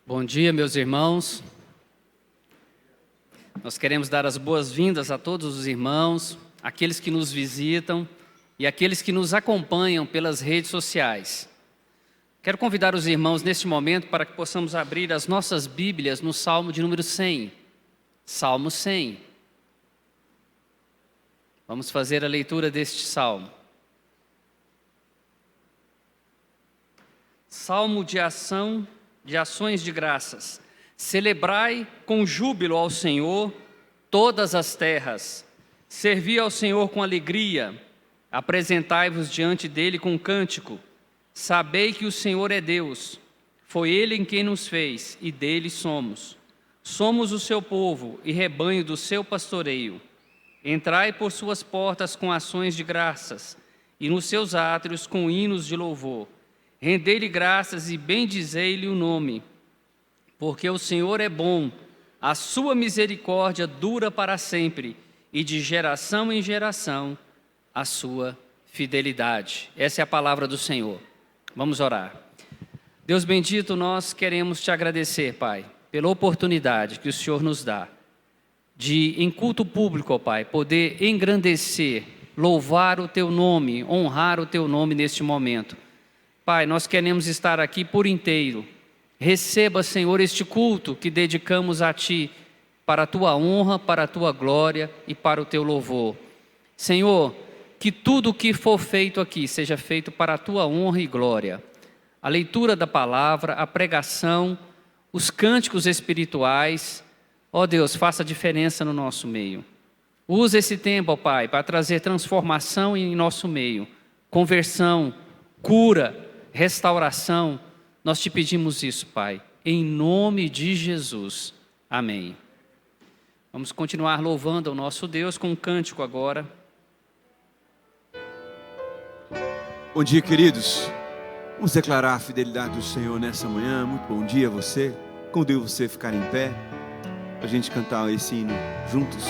Bom dia, meus irmãos. Nós queremos dar as boas-vindas a todos os irmãos, aqueles que nos visitam e aqueles que nos acompanham pelas redes sociais. Quero convidar os irmãos neste momento para que possamos abrir as nossas Bíblias no Salmo de número 100. Salmo 100. Vamos fazer a leitura deste salmo. Salmo de ações de graças. Celebrai com júbilo ao Senhor todas as terras. Servi ao Senhor com alegria. Apresentai-vos diante dele com cântico. Sabei que o Senhor é Deus. Foi ele em quem nos fez e dele somos. Somos o seu povo e rebanho do seu pastoreio. Entrai por suas portas com ações de graças e nos seus átrios com hinos de louvor. Rendei-lhe graças e bendizei-lhe o nome, porque o Senhor é bom, a sua misericórdia dura para sempre, e de geração em geração a sua fidelidade. Essa é a palavra do Senhor. Vamos orar. Deus bendito, nós queremos te agradecer, Pai, pela oportunidade que o Senhor nos dá de, em culto público, ó Pai, poder engrandecer, louvar o teu nome, honrar o teu nome neste momento. Pai, nós queremos estar aqui por inteiro. Receba, Senhor, este culto que dedicamos a Ti, para a Tua honra, para a Tua glória e para o Teu louvor. Senhor, que tudo o que for feito aqui seja feito para a Tua honra e glória. A leitura da palavra, a pregação, os cânticos espirituais, ó Deus, faça diferença no nosso meio. Use esse tempo, ó Pai, para trazer transformação em nosso meio, conversão, cura, restauração. Nós te pedimos isso, Pai, em nome de Jesus. Amém. Vamos continuar louvando ao nosso Deus com um cântico agora. Bom dia, queridos. Vamos declarar a fidelidade do Senhor nessa manhã. Muito bom dia a você. Convido você a ficar em pé, para a gente cantar esse hino juntos.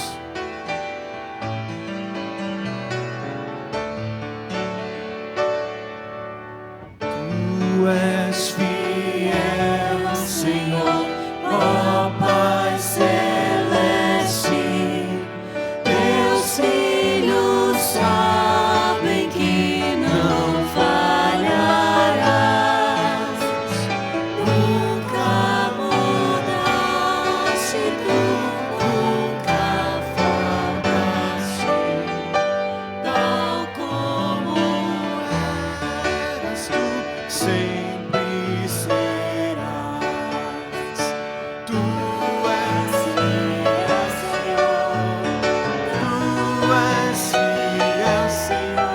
Tu és fiel, Senhor, ó Pai celeste. Teus filhos sabem que não falharás. Nunca mudaste, tu nunca faltaste. Tal como eras tu, sempre serás. Tu és fiel, Senhor. Tu és fiel, Senhor.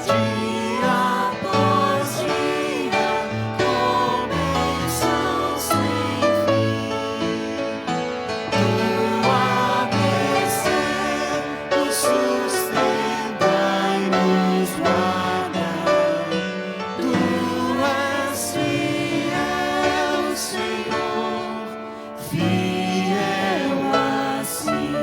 Dia após dia, começam sem fim. Tua bênção nos sustenta e nos guarda. Tu és fiel, Senhor, fiel assim.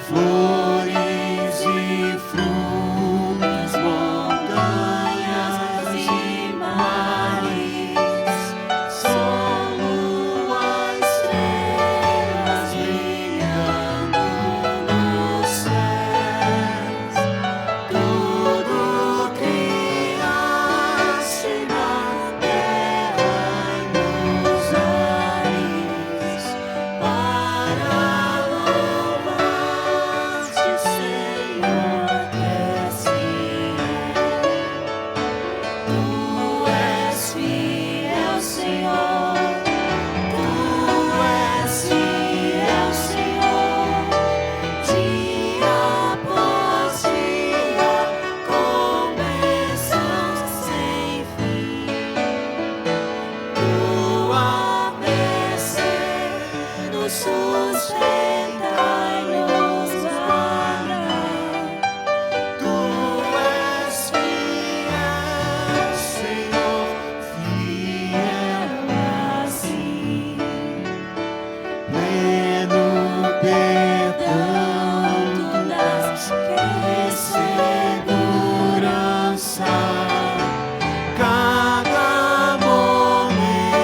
Flores e frutos, montanhas e mares, sol, lua, estrelas brilhando nos céus. Tudo criaste na terra e nos ares, para louvar-te, Senhor, que és fiel. Tu és fiel, Senhor. Tu és fiel, Senhor. Dia após dia, começam sem fim. Tua bênção nos sustenta e nos guarda. Tu és fiel, Senhor, fiel assim. Pleno perdão tu dás, que segurança. Cada momento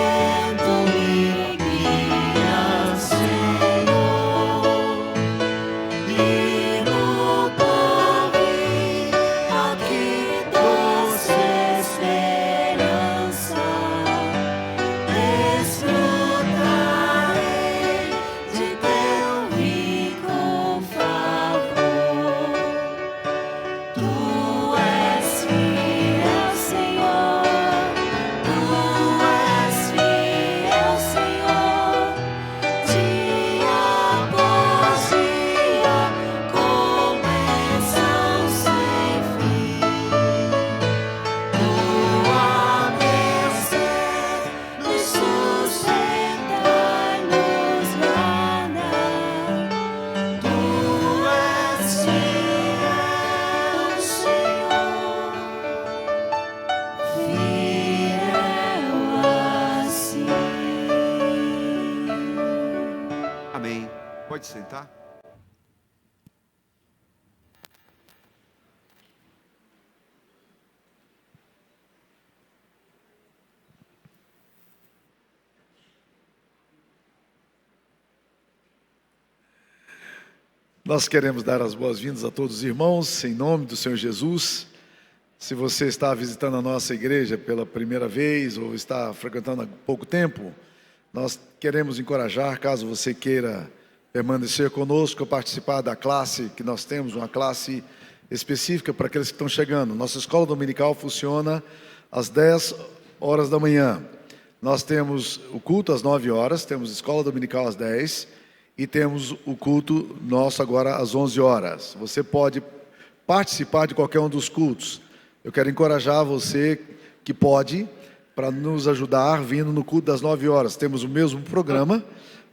Amém. Pode sentar. Nós queremos dar as boas-vindas a todos os irmãos, em nome do Senhor Jesus. Se você está visitando a nossa igreja pela primeira vez ou está frequentando há pouco tempo, nós queremos encorajar, caso você queira permanecer conosco, participar da classe que nós temos, uma classe específica para aqueles que estão chegando. Nossa escola dominical funciona às 10 horas da manhã. Nós temos o culto às 9 horas, temos escola dominical às 10 e temos o culto nosso agora às 11 horas. Você pode participar de qualquer um dos cultos. Eu quero encorajar você que pode, para nos ajudar, vindo no culto das 9 horas. Temos o mesmo programa,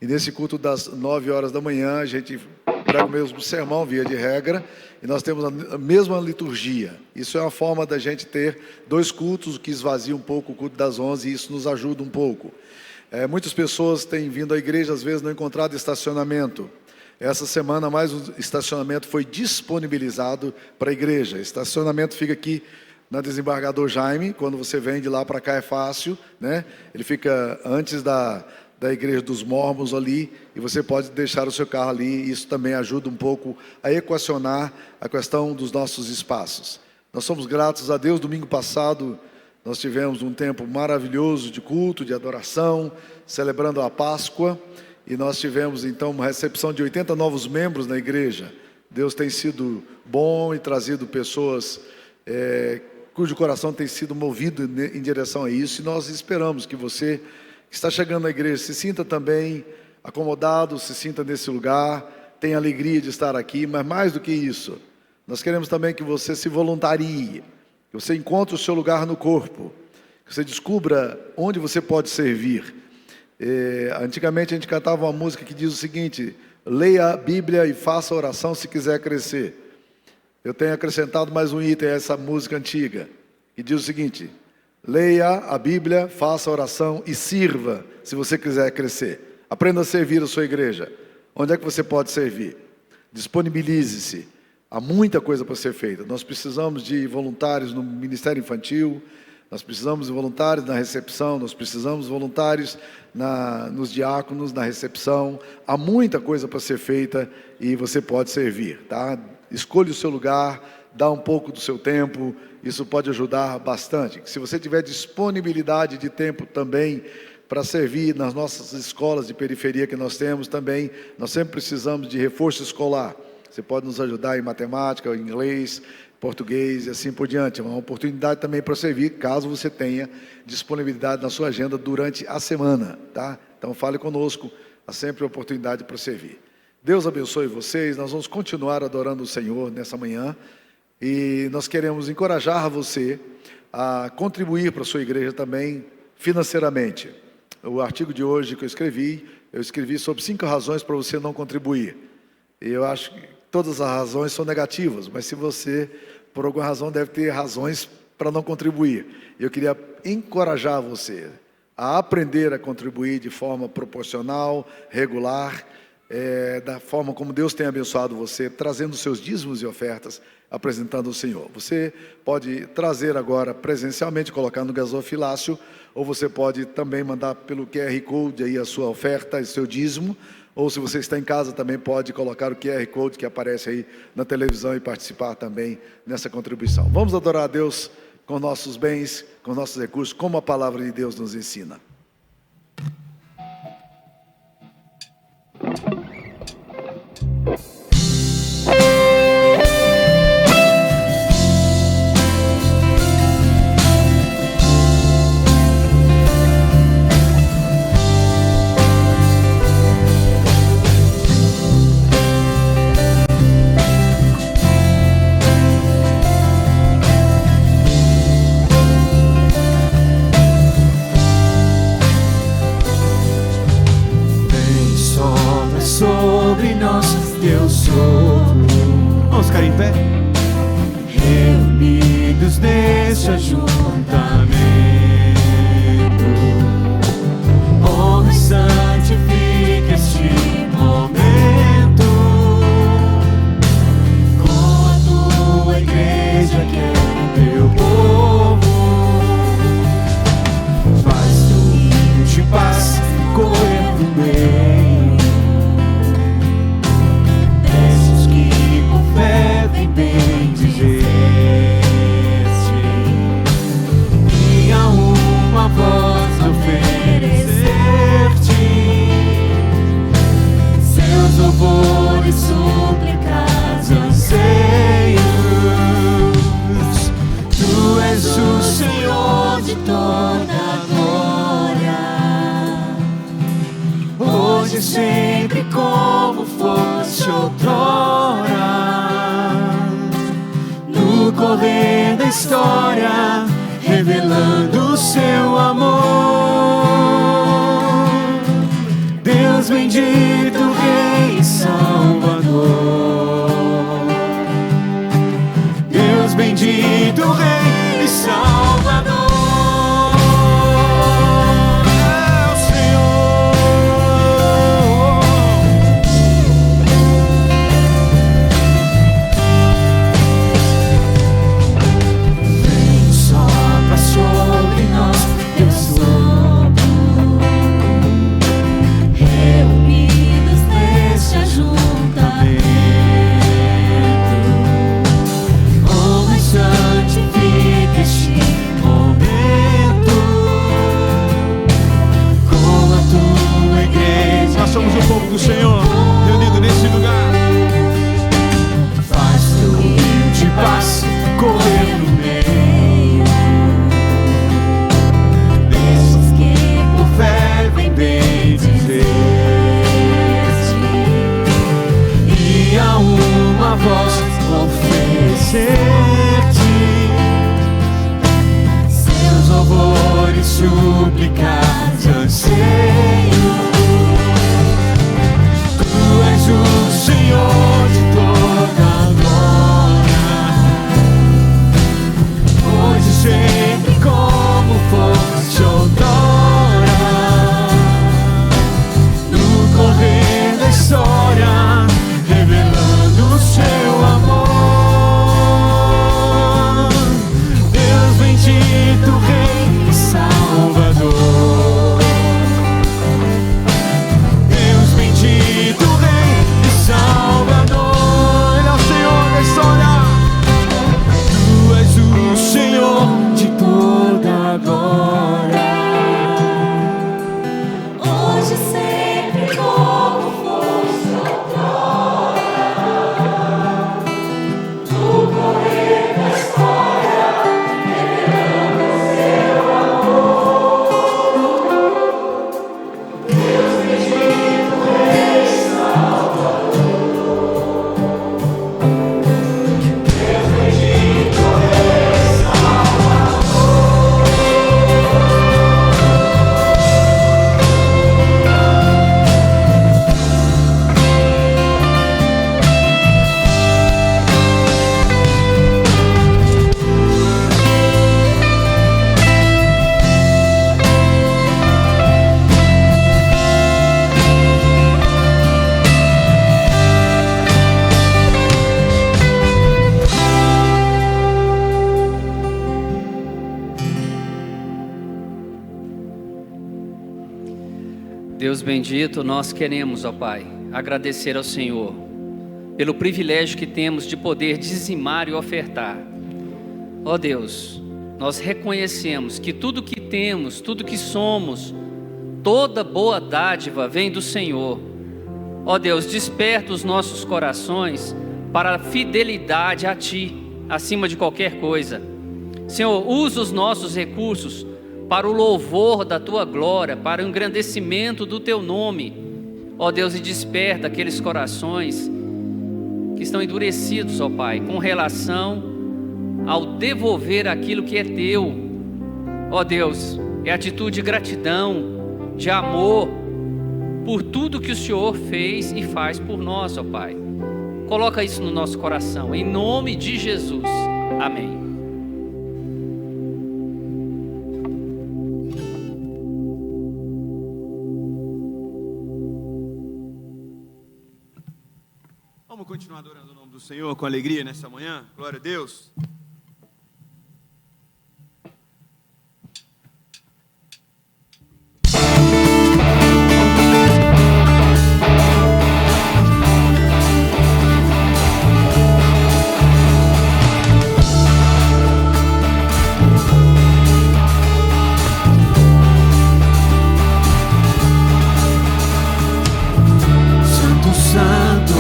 e nesse culto das 9 horas da manhã, a gente prega o mesmo sermão, via de regra, e nós temos a mesma liturgia. Isso é uma forma da gente ter 2 cultos, o que esvazia um pouco o culto das 11, e isso nos ajuda um pouco. Muitas pessoas têm vindo à igreja, às vezes não encontrado estacionamento. Essa semana mais um estacionamento foi disponibilizado para a igreja. Estacionamento fica aqui na Desembargador Jaime. Quando você vem de lá para cá é fácil, né? Ele fica antes da igreja dos Mormons ali, e você pode deixar o seu carro ali. Isso também ajuda um pouco a equacionar a questão dos nossos espaços. Nós somos gratos a Deus. Domingo passado nós tivemos um tempo maravilhoso de culto, de adoração, celebrando a Páscoa, e nós tivemos então uma recepção de 80 novos membros na igreja. Deus tem sido bom e trazido pessoas cujo coração tem sido movido em direção a isso, e nós esperamos que você que está chegando na igreja se sinta também acomodado, se sinta nesse lugar, tenha alegria de estar aqui, mas mais do que isso, nós queremos também que você se voluntarie, que você encontre o seu lugar no corpo, que você descubra onde você pode servir. Antigamente a gente cantava uma música que diz o seguinte: leia a Bíblia e faça oração se quiser crescer. Eu tenho acrescentado mais um item a essa música antiga, que diz o seguinte: leia a Bíblia, faça oração e sirva se você quiser crescer. Aprenda a servir a sua igreja. Onde é que você pode servir? Disponibilize-se. Há muita coisa para ser feita. Nós precisamos de voluntários no Ministério Infantil, nós precisamos de voluntários na recepção, nós precisamos de voluntários nos diáconos, na recepção. Há muita coisa para ser feita e você pode servir, tá? Escolha o seu lugar, dá um pouco do seu tempo, isso pode ajudar bastante. Se você tiver disponibilidade de tempo também para servir nas nossas escolas de periferia que nós temos também, nós sempre precisamos de reforço escolar. Você pode nos ajudar em matemática, inglês, português e assim por diante. É uma oportunidade também para servir, caso você tenha disponibilidade na sua agenda durante a semana, tá? Então fale conosco, há sempre oportunidade para servir. Deus abençoe vocês. Nós vamos continuar adorando o Senhor nessa manhã, e nós queremos encorajar você a contribuir para a sua igreja também financeiramente. O artigo de hoje que eu escrevi sobre 5 razões para você não contribuir. E eu acho que todas as razões são negativas, mas se você, por alguma razão, deve ter razões para não contribuir. Eu queria encorajar você a aprender a contribuir de forma proporcional, regular, da forma como Deus tem abençoado você, trazendo seus dízimos e ofertas, apresentando ao Senhor. Você pode trazer agora presencialmente, colocar no gasofilácio, ou você pode também mandar pelo QR Code aí a sua oferta e seu dízimo, ou se você está em casa também pode colocar o QR Code que aparece aí na televisão e participar também nessa contribuição. Vamos adorar a Deus com nossos bens, com nossos recursos, como a palavra de Deus nos ensina. Sobre nós, Deus sopro. Vamos ficar em pé? Reunidos neste ajuntamento, honra e santifica este momento. súplicas e anseios. Tu és o Senhor de toda a glória, hoje e sempre como fosse outrora, no correr da história, revelando o seu amor. Deus bendito, Rei e Salvador. Deus bendito, Rei e Salvador. É o Senhor. Vem, sopra sobre nós teu sopro. Reunidos neste ajuntamento, honra e santifica este momento com a tua igreja. Nós somos o povo do Senhor, reunido nesse lugar. Faz teu rio de paz correr no meio desses que por fé vem bem dizer-te, e a uma voz oferecer-te seus louvores, súplicas, anseios. Tu és o Senhor de toda a glória, hoje e sempre como fosse outrora, no correr da história, revelando o seu amor. Deus bendito, Rei e Salvador. Deus bendito, Rei e Salvador. Ele é o Senhor da história. Tu és o Senhor de toda a glória, hoje e sempre como fosse outrora, no correr da história, revelando o seu amor. Deus bendito, Rei e Salvador. Deus bendito, Rei e Salvador. Deus bendito, nós queremos, ó Pai, agradecer ao Senhor pelo privilégio que temos de poder dizimar e ofertar. Ó Deus, nós reconhecemos que tudo que temos, tudo que somos, toda boa dádiva vem do Senhor. Ó Deus, desperta os nossos corações para a fidelidade a Ti, acima de qualquer coisa. Senhor, usa os nossos recursos para o louvor da Tua glória, para o engrandecimento do Teu nome. Ó Deus, e desperta aqueles corações que estão endurecidos, ó Pai, com relação ao devolver aquilo que é Teu. Ó Deus, é atitude de gratidão, de amor, por tudo que o Senhor fez e faz por nós, ó Pai. Coloca isso no nosso coração, em nome de Jesus. Amém. Vamos continuar adorando o nome do Senhor com alegria nessa manhã? Glória a Deus. Santo, Santo,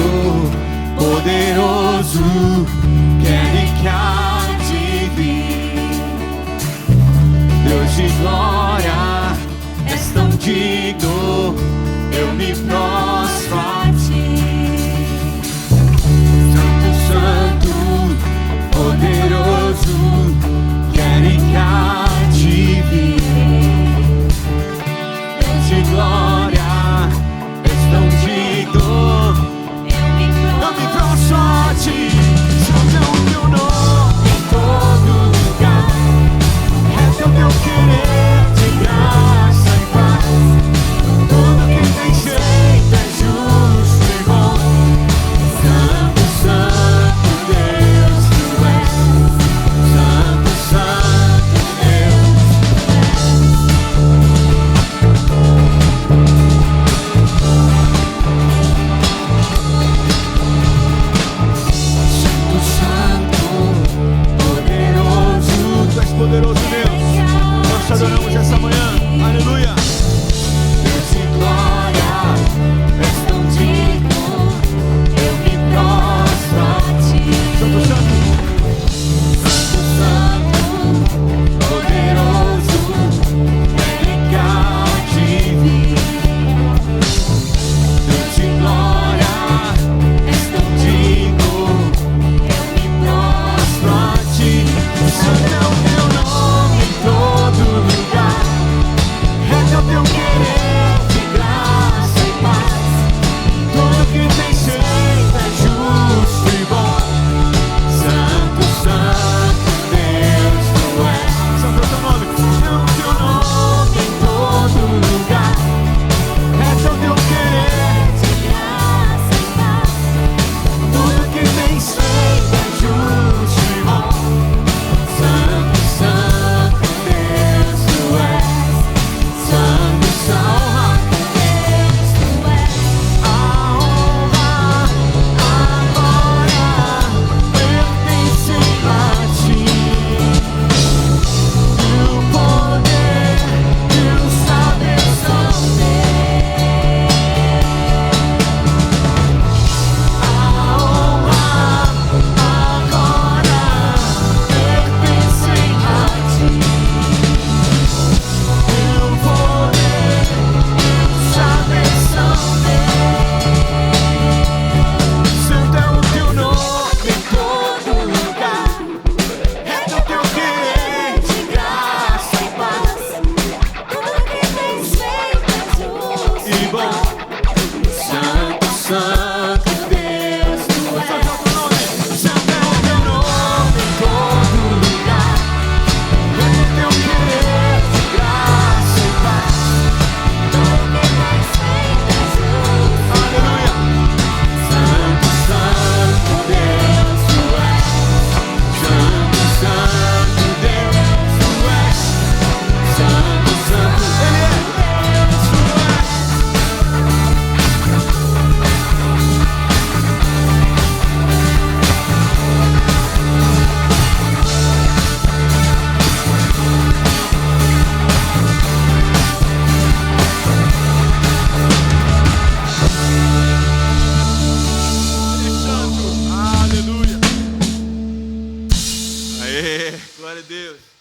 Glória a Deus.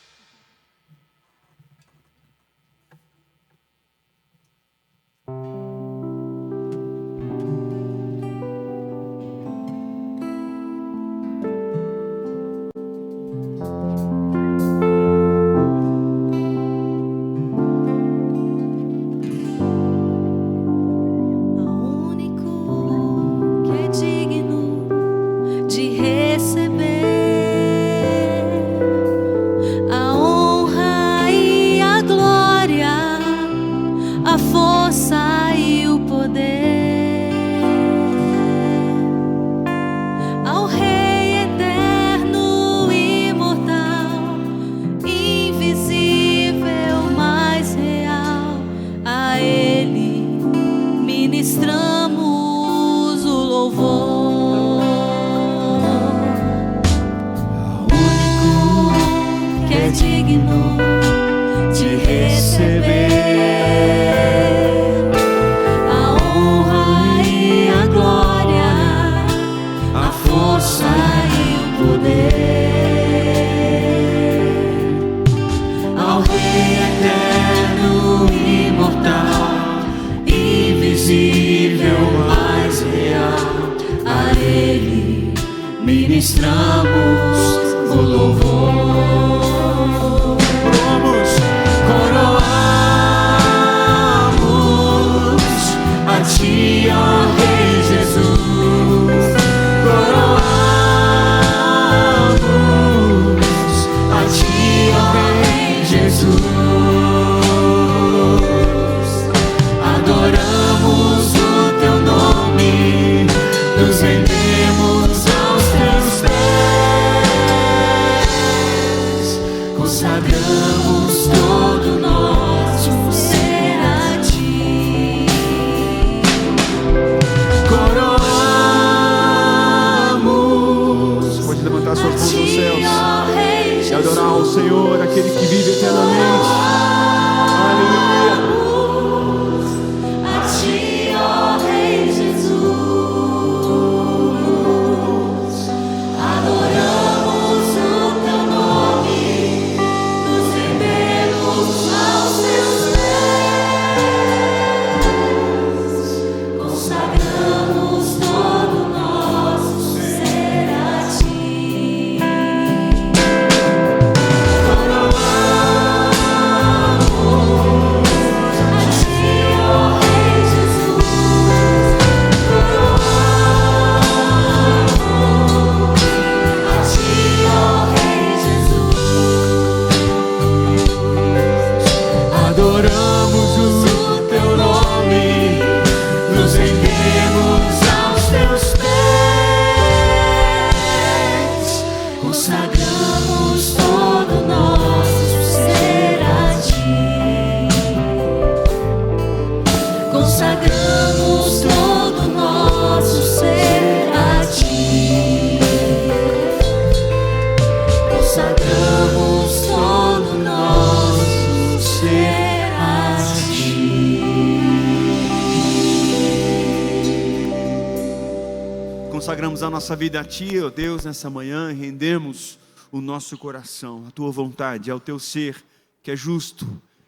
Consagramos a nossa vida a Ti, ó Deus, nessa manhã, e rendemos o nosso coração, a Tua vontade, ao Teu ser, que é justo,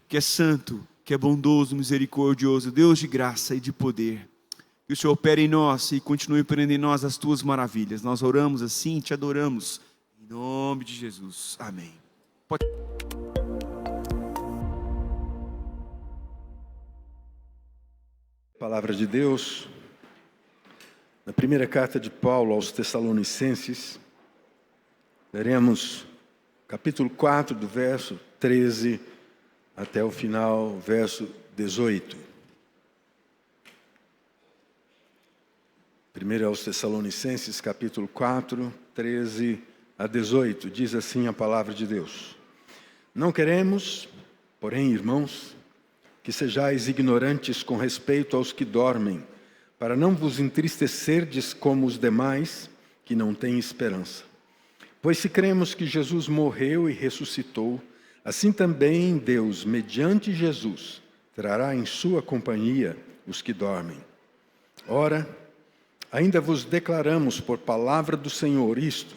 que é santo, que é bondoso, misericordioso, Deus de graça e de poder. Que o Senhor opere em nós e continue operando em nós as Tuas maravilhas. Nós oramos assim, Te adoramos, em nome de Jesus. Amém. Pode... Palavra de Deus, na primeira carta de Paulo aos Tessalonicenses, leremos capítulo 4, do verso 13 até o final, verso 18. 1 aos Tessalonicenses, capítulo 4, 13 a 18, diz assim a palavra de Deus: Não queremos, porém, irmãos, que sejais ignorantes com respeito aos que dormem, para não vos entristecerdes como os demais, que não têm esperança. Pois se cremos que Jesus morreu e ressuscitou, assim também Deus, mediante Jesus, trará em sua companhia os que dormem. Ora, ainda vos declaramos por palavra do Senhor isto: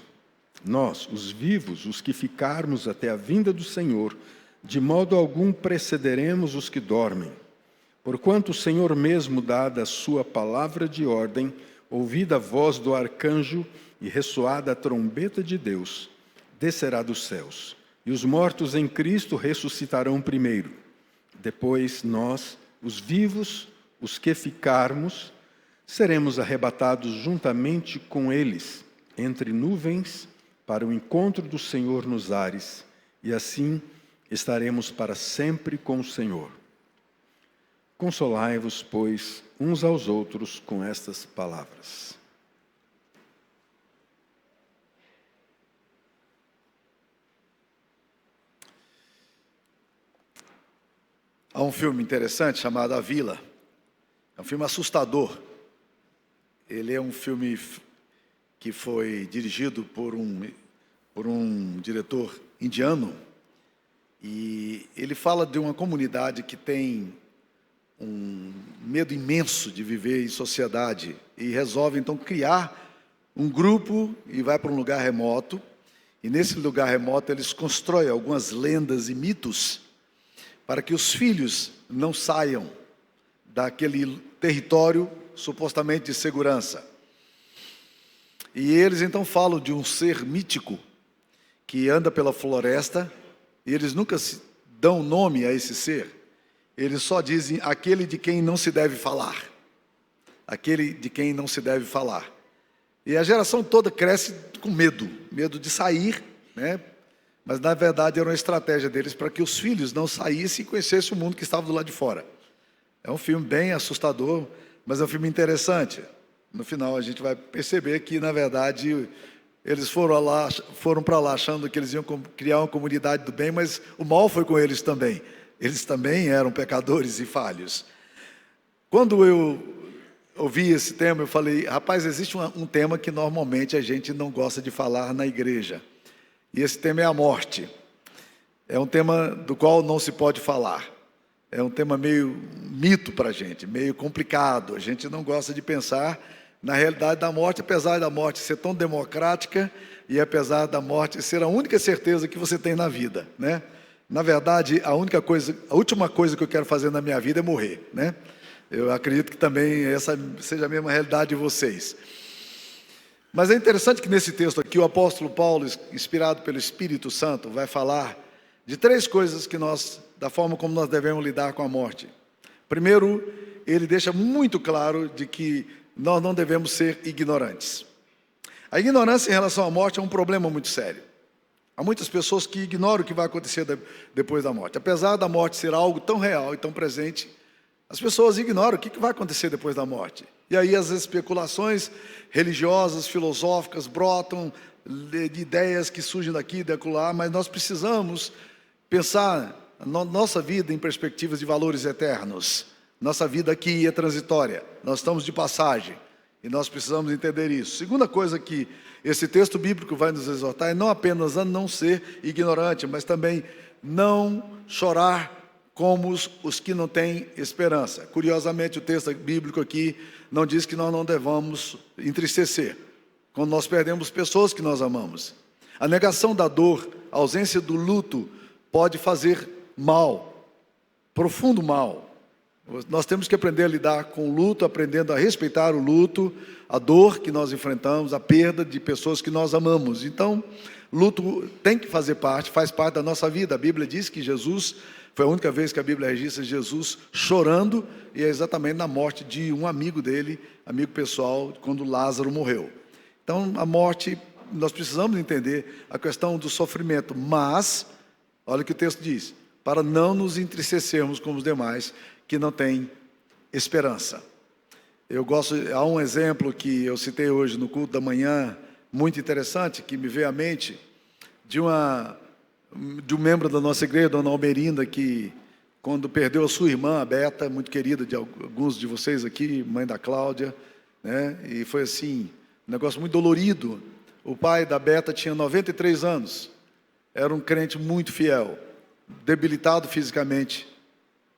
Nós, os vivos, os que ficarmos até a vinda do Senhor, de modo algum precederemos os que dormem. Porquanto o Senhor mesmo, dada a sua palavra de ordem, ouvida a voz do arcanjo e ressoada a trombeta de Deus, descerá dos céus, e os mortos em Cristo ressuscitarão primeiro. Depois nós, os vivos, os que ficarmos, seremos arrebatados juntamente com eles, entre nuvens, para o encontro do Senhor nos ares, e assim estaremos para sempre com o Senhor. Consolai-vos, pois, uns aos outros com estas palavras. Há um filme interessante chamado A Vila. É um filme assustador. Ele é um filme que foi dirigido por um diretor indiano. E ele fala de uma comunidade que tem um medo imenso de viver em sociedade. E resolve, então, criar um grupo e vai para um lugar remoto. E nesse lugar remoto eles constroem algumas lendas e mitos para que os filhos não saiam daquele território supostamente de segurança. E eles então falam de um ser mítico que anda pela floresta, e eles nunca dão nome a esse ser. Eles só dizem aquele de quem não se deve falar. Aquele de quem não se deve falar. E a geração toda cresce com medo de sair, né? Mas na verdade era uma estratégia deles para que os filhos não saíssem e conhecessem o mundo que estava do lado de fora. É um filme bem assustador, mas é um filme interessante. No final a gente vai perceber que, na verdade, eles foram para lá achando que eles iam criar uma comunidade do bem, mas o mal foi com eles também. Eles também eram pecadores e falhos. Quando eu ouvi esse tema, eu falei, rapaz, existe um tema que normalmente a gente não gosta de falar na igreja. E esse tema é a morte. É um tema do qual não se pode falar. É um tema meio mito para a gente, meio complicado. A gente não gosta de pensar na realidade da morte, apesar da morte ser tão democrática e apesar da morte ser a única certeza que você tem na vida, né? Na verdade, a última coisa que eu quero fazer na minha vida é morrer, né? Eu acredito que também essa seja a mesma realidade de vocês. Mas é interessante que nesse texto aqui o apóstolo Paulo, inspirado pelo Espírito Santo, vai falar de 3 coisas da forma como nós devemos lidar com a morte. Primeiro, ele deixa muito claro de que nós não devemos ser ignorantes. A ignorância em relação à morte é um problema muito sério. Há muitas pessoas que ignoram o que vai acontecer depois da morte. Apesar da morte ser algo tão real e tão presente, as pessoas ignoram o que vai acontecer depois da morte. E aí as especulações religiosas, filosóficas brotam de ideias que surgem daqui e de acolá, mas nós precisamos pensar na nossa vida em perspectivas de valores eternos. Nossa vida aqui é transitória, nós estamos de passagem e nós precisamos entender isso. Segunda coisa que esse texto bíblico vai nos exortar é não apenas a não ser ignorante, mas também não chorar como os que não têm esperança. Curiosamente, o texto bíblico aqui não diz que nós não devamos entristecer quando nós perdemos pessoas que nós amamos. A negação da dor, a ausência do luto pode fazer mal, profundo mal. Nós temos que aprender a lidar com o luto, aprendendo a respeitar o luto, a dor que nós enfrentamos, a perda de pessoas que nós amamos. Então, luto tem que fazer parte, faz parte da nossa vida. A Bíblia diz que Jesus, foi a única vez que a Bíblia registra Jesus chorando, e é exatamente na morte de um amigo dele, amigo pessoal, quando Lázaro morreu. Então, a morte, nós precisamos entender a questão do sofrimento, mas, olha o que o texto diz, para não nos entristecermos como os demais, que não têm esperança. Há um exemplo que eu citei hoje no culto da manhã, muito interessante, que me veio à mente, de um membro da nossa igreja, dona Almerinda, que quando perdeu a sua irmã, a Beta, muito querida de alguns de vocês aqui, mãe da Cláudia, né? E foi assim, um negócio muito dolorido. O pai da Beta tinha 93 anos, era um crente muito fiel, debilitado fisicamente.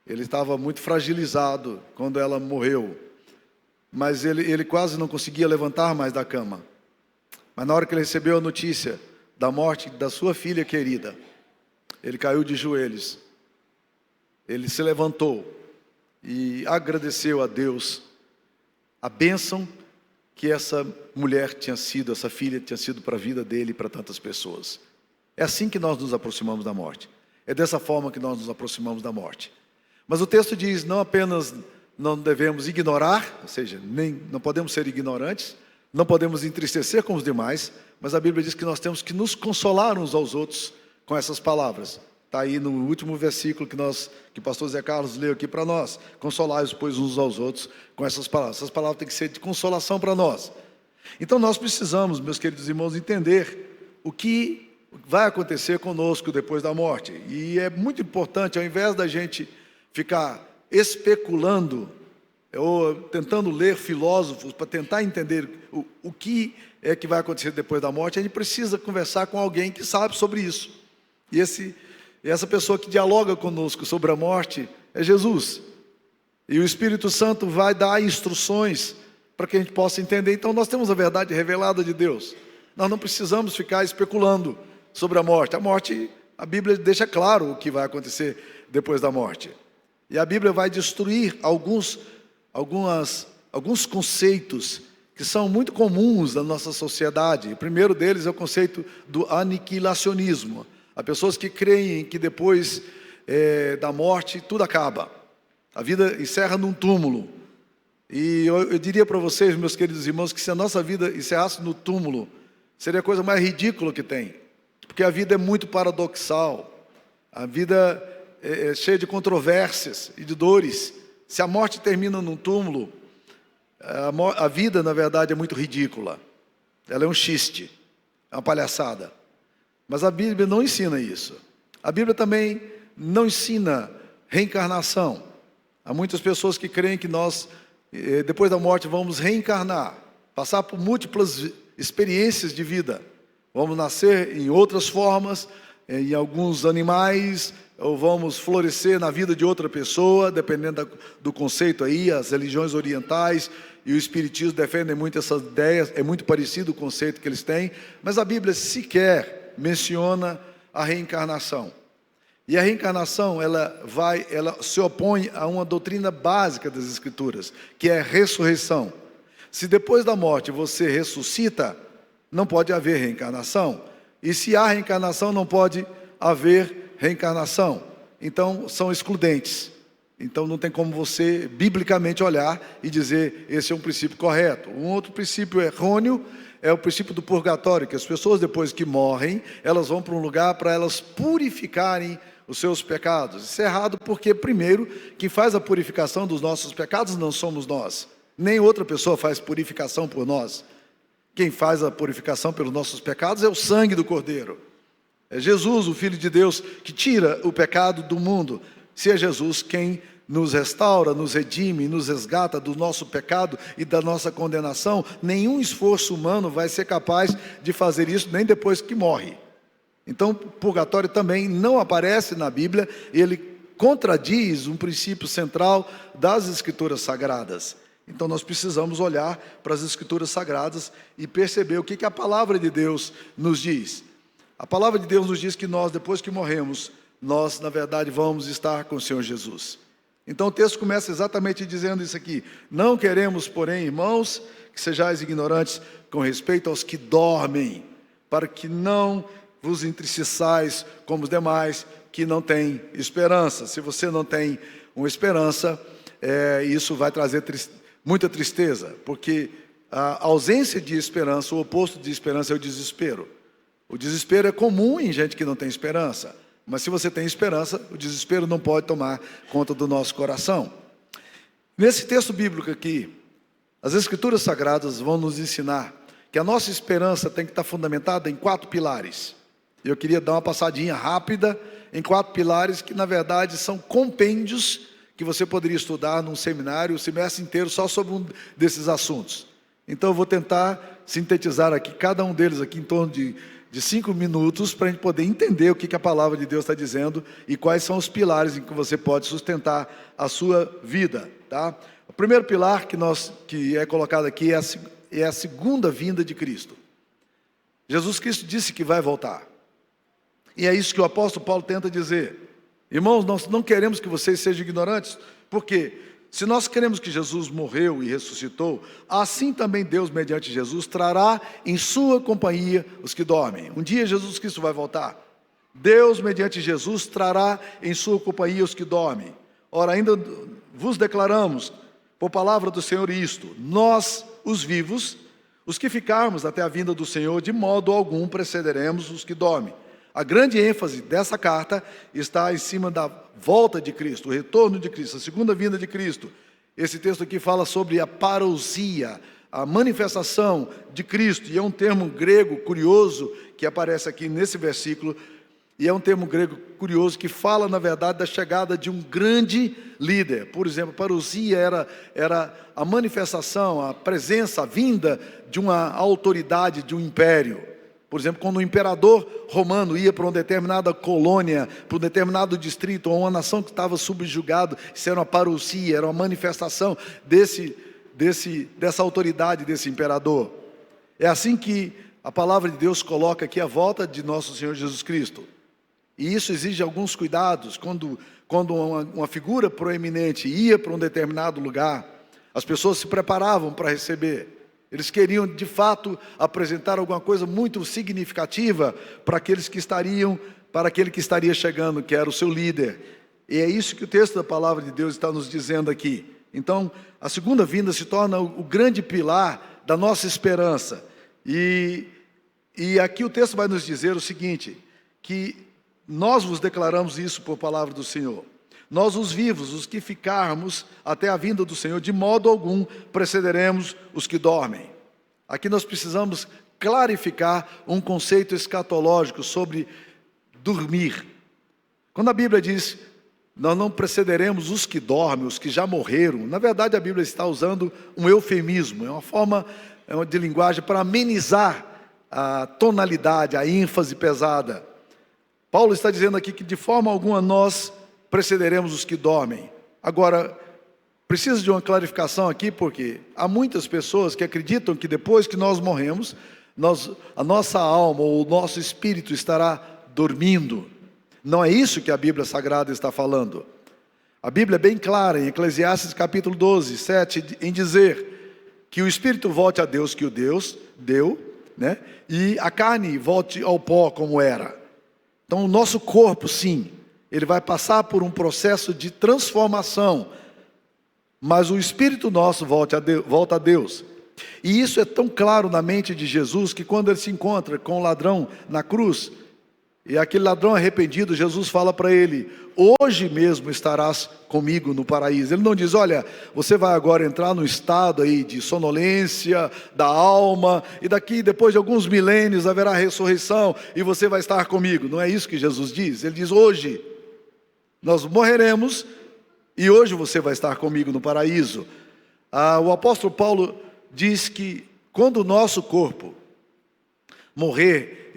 Ele estava muito fragilizado quando ela morreu, mas ele quase não conseguia levantar mais da cama. Mas na hora que ele recebeu a notícia da morte da sua filha querida, ele caiu de joelhos, ele se levantou e agradeceu a Deus a bênção que essa mulher tinha sido, essa filha tinha sido para a vida dele e para tantas pessoas. É assim que nós nos aproximamos da morte. É dessa forma que nós nos aproximamos da morte. Mas o texto diz, não apenas não devemos ignorar, ou seja, não podemos ser ignorantes, não podemos entristecer com os demais, mas a Bíblia diz que nós temos que nos consolar uns aos outros com essas palavras. Está aí no último versículo que o pastor Zé Carlos leu aqui para nós. Consolai-os, pois, uns aos outros com essas palavras. Essas palavras têm que ser de consolação para nós. Então nós precisamos, meus queridos irmãos, entender o que vai acontecer conosco depois da morte. E é muito importante, ao invés da gente ficar especulando ou tentando ler filósofos para tentar entender o que é que vai acontecer depois da morte, a gente precisa conversar com alguém que sabe sobre isso. E essa pessoa que dialoga conosco sobre a morte é Jesus. E o Espírito Santo vai dar instruções para que a gente possa entender. Então nós temos a verdade revelada de Deus. Nós não precisamos ficar especulando sobre a morte. A morte, a Bíblia deixa claro o que vai acontecer depois da morte. E a Bíblia vai destruir alguns conceitos que são muito comuns na nossa sociedade. O primeiro deles é o conceito do aniquilacionismo. Há pessoas que creem que depois da morte tudo acaba. A vida encerra num túmulo. E eu diria para vocês, meus queridos irmãos, que se a nossa vida encerrasse no túmulo, seria a coisa mais ridícula que tem. Porque a vida é muito paradoxal. A vida é cheia de controvérsias e de dores. Se a morte termina num túmulo, a vida, na verdade, é muito ridícula. Ela é um xiste, é uma palhaçada. Mas a Bíblia não ensina isso. A Bíblia também não ensina reencarnação. Há muitas pessoas que creem que nós, depois da morte, vamos reencarnar, passar por múltiplas experiências de vida. Vamos nascer em outras formas, em alguns animais, ou vamos florescer na vida de outra pessoa, dependendo do conceito aí. As religiões orientais e o espiritismo defendem muito essas ideias, é muito parecido o conceito que eles têm, mas a Bíblia sequer menciona a reencarnação. E a reencarnação, ela se opõe a uma doutrina básica das Escrituras, que é a ressurreição. Se depois da morte você ressuscita, não pode haver reencarnação. E se há reencarnação, não pode haver reencarnação. Então, são excludentes. Então, não tem como você, biblicamente, olhar e dizer, esse é um princípio correto. Um outro princípio errôneo é o princípio do purgatório, que as pessoas, depois que morrem, elas vão para um lugar para elas purificarem os seus pecados. Isso é errado porque, primeiro, quem faz a purificação dos nossos pecados não somos nós. Nem outra pessoa faz purificação por nós. Quem faz a purificação pelos nossos pecados é o sangue do Cordeiro. É Jesus, o Filho de Deus, que tira o pecado do mundo. Se é Jesus quem nos restaura, nos redime, nos resgata do nosso pecado e da nossa condenação, nenhum esforço humano vai ser capaz de fazer isso, nem depois que morre. Então, o purgatório também não aparece na Bíblia, ele contradiz um princípio central das Escrituras Sagradas. Então, nós precisamos olhar para as Escrituras Sagradas e perceber o que a Palavra de Deus nos diz. A Palavra de Deus nos diz que nós, depois que morremos, nós, na verdade, vamos estar com o Senhor Jesus. Então, o texto começa exatamente dizendo isso aqui. Não queremos, porém, irmãos, que sejais ignorantes com respeito aos que dormem, para que não vos entristeçais como os demais que não têm esperança. Se você não tem uma esperança, isso vai trazer muita tristeza, porque a ausência de esperança, o oposto de esperança é o desespero. O desespero é comum em gente que não tem esperança, mas se você tem esperança, o desespero não pode tomar conta do nosso coração. Nesse texto bíblico aqui, as Escrituras Sagradas vão nos ensinar que a nossa esperança tem que estar fundamentada em 4 pilares. Eu queria dar uma passadinha rápida em 4 pilares que, na verdade, são compêndios que você poderia estudar num seminário o semestre inteiro só sobre um desses assuntos. Então eu vou tentar sintetizar aqui cada um deles aqui em torno de 5 minutos para a gente poder entender o que a Palavra de Deus está dizendo e quais são os pilares em que você pode sustentar a sua vida, tá? O primeiro pilar que é colocado aqui é a segunda vinda de Cristo. Jesus Cristo disse que vai voltar. E é isso que o apóstolo Paulo tenta dizer. Irmãos, nós não queremos que vocês sejam ignorantes, porque se nós queremos que Jesus morreu e ressuscitou, assim também Deus, mediante Jesus, trará em sua companhia os que dormem. Um dia Jesus Cristo vai voltar. Deus, mediante Jesus, trará em sua companhia os que dormem. Ora, ainda vos declaramos, por palavra do Senhor, isto: nós, os vivos, os que ficarmos até a vinda do Senhor, de modo algum precederemos os que dormem. A grande ênfase dessa carta está em cima da volta de Cristo, o retorno de Cristo, a segunda vinda de Cristo. Esse texto aqui fala sobre a parousia, a manifestação de Cristo, e é um termo grego curioso que aparece aqui nesse versículo, e é um termo grego curioso que fala, na verdade, da chegada de um grande líder. Por exemplo, parousia era a manifestação, a presença, a vinda de uma autoridade, de um império. Por exemplo, quando o imperador romano ia para uma determinada colônia, para um determinado distrito, ou uma nação que estava subjugada, isso era uma parousia, era uma manifestação dessa autoridade, desse imperador. É assim que a palavra de Deus coloca aqui a volta de nosso Senhor Jesus Cristo. E isso exige alguns cuidados. Quando uma figura proeminente ia para um determinado lugar, as pessoas se preparavam para receber. Eles queriam, de fato, apresentar alguma coisa muito significativa para aquele que estaria chegando, que era o seu líder. E é isso que o texto da palavra de Deus está nos dizendo aqui. Então, a segunda vinda se torna o grande pilar da nossa esperança. E aqui o texto vai nos dizer o seguinte, que nós vos declaramos isso por palavra do Senhor. Nós, os vivos, os que ficarmos até a vinda do Senhor, de modo algum precederemos os que dormem. Aqui nós precisamos clarificar um conceito escatológico sobre dormir. Quando a Bíblia diz, nós não precederemos os que dormem, os que já morreram, na verdade a Bíblia está usando um eufemismo, é uma forma de linguagem para amenizar a tonalidade, a ênfase pesada. Paulo está dizendo aqui que de forma alguma nós precederemos os que dormem. Agora, preciso de uma clarificação aqui, porque há muitas pessoas que acreditam que depois que nós morremos, a nossa alma ou o nosso espírito estará dormindo. Não é isso que a Bíblia Sagrada está falando. A Bíblia é bem clara, em Eclesiastes capítulo 12, 7, em dizer que o espírito volte a Deus que o Deus deu, né? E a carne volte ao pó como era. Então o nosso corpo, sim, ele vai passar por um processo de transformação, mas o espírito nosso volta a Deus. E isso é tão claro na mente de Jesus, que quando ele se encontra com o ladrão na cruz, e aquele ladrão arrependido, Jesus fala para ele, hoje mesmo estarás comigo no paraíso. Ele não diz, olha, você vai agora entrar no estado aí de sonolência da alma, e depois de alguns milênios haverá ressurreição, e você vai estar comigo. Não é isso que Jesus diz. Ele diz, hoje nós morreremos, e hoje você vai estar comigo no paraíso. O apóstolo Paulo diz que quando o nosso corpo morrer,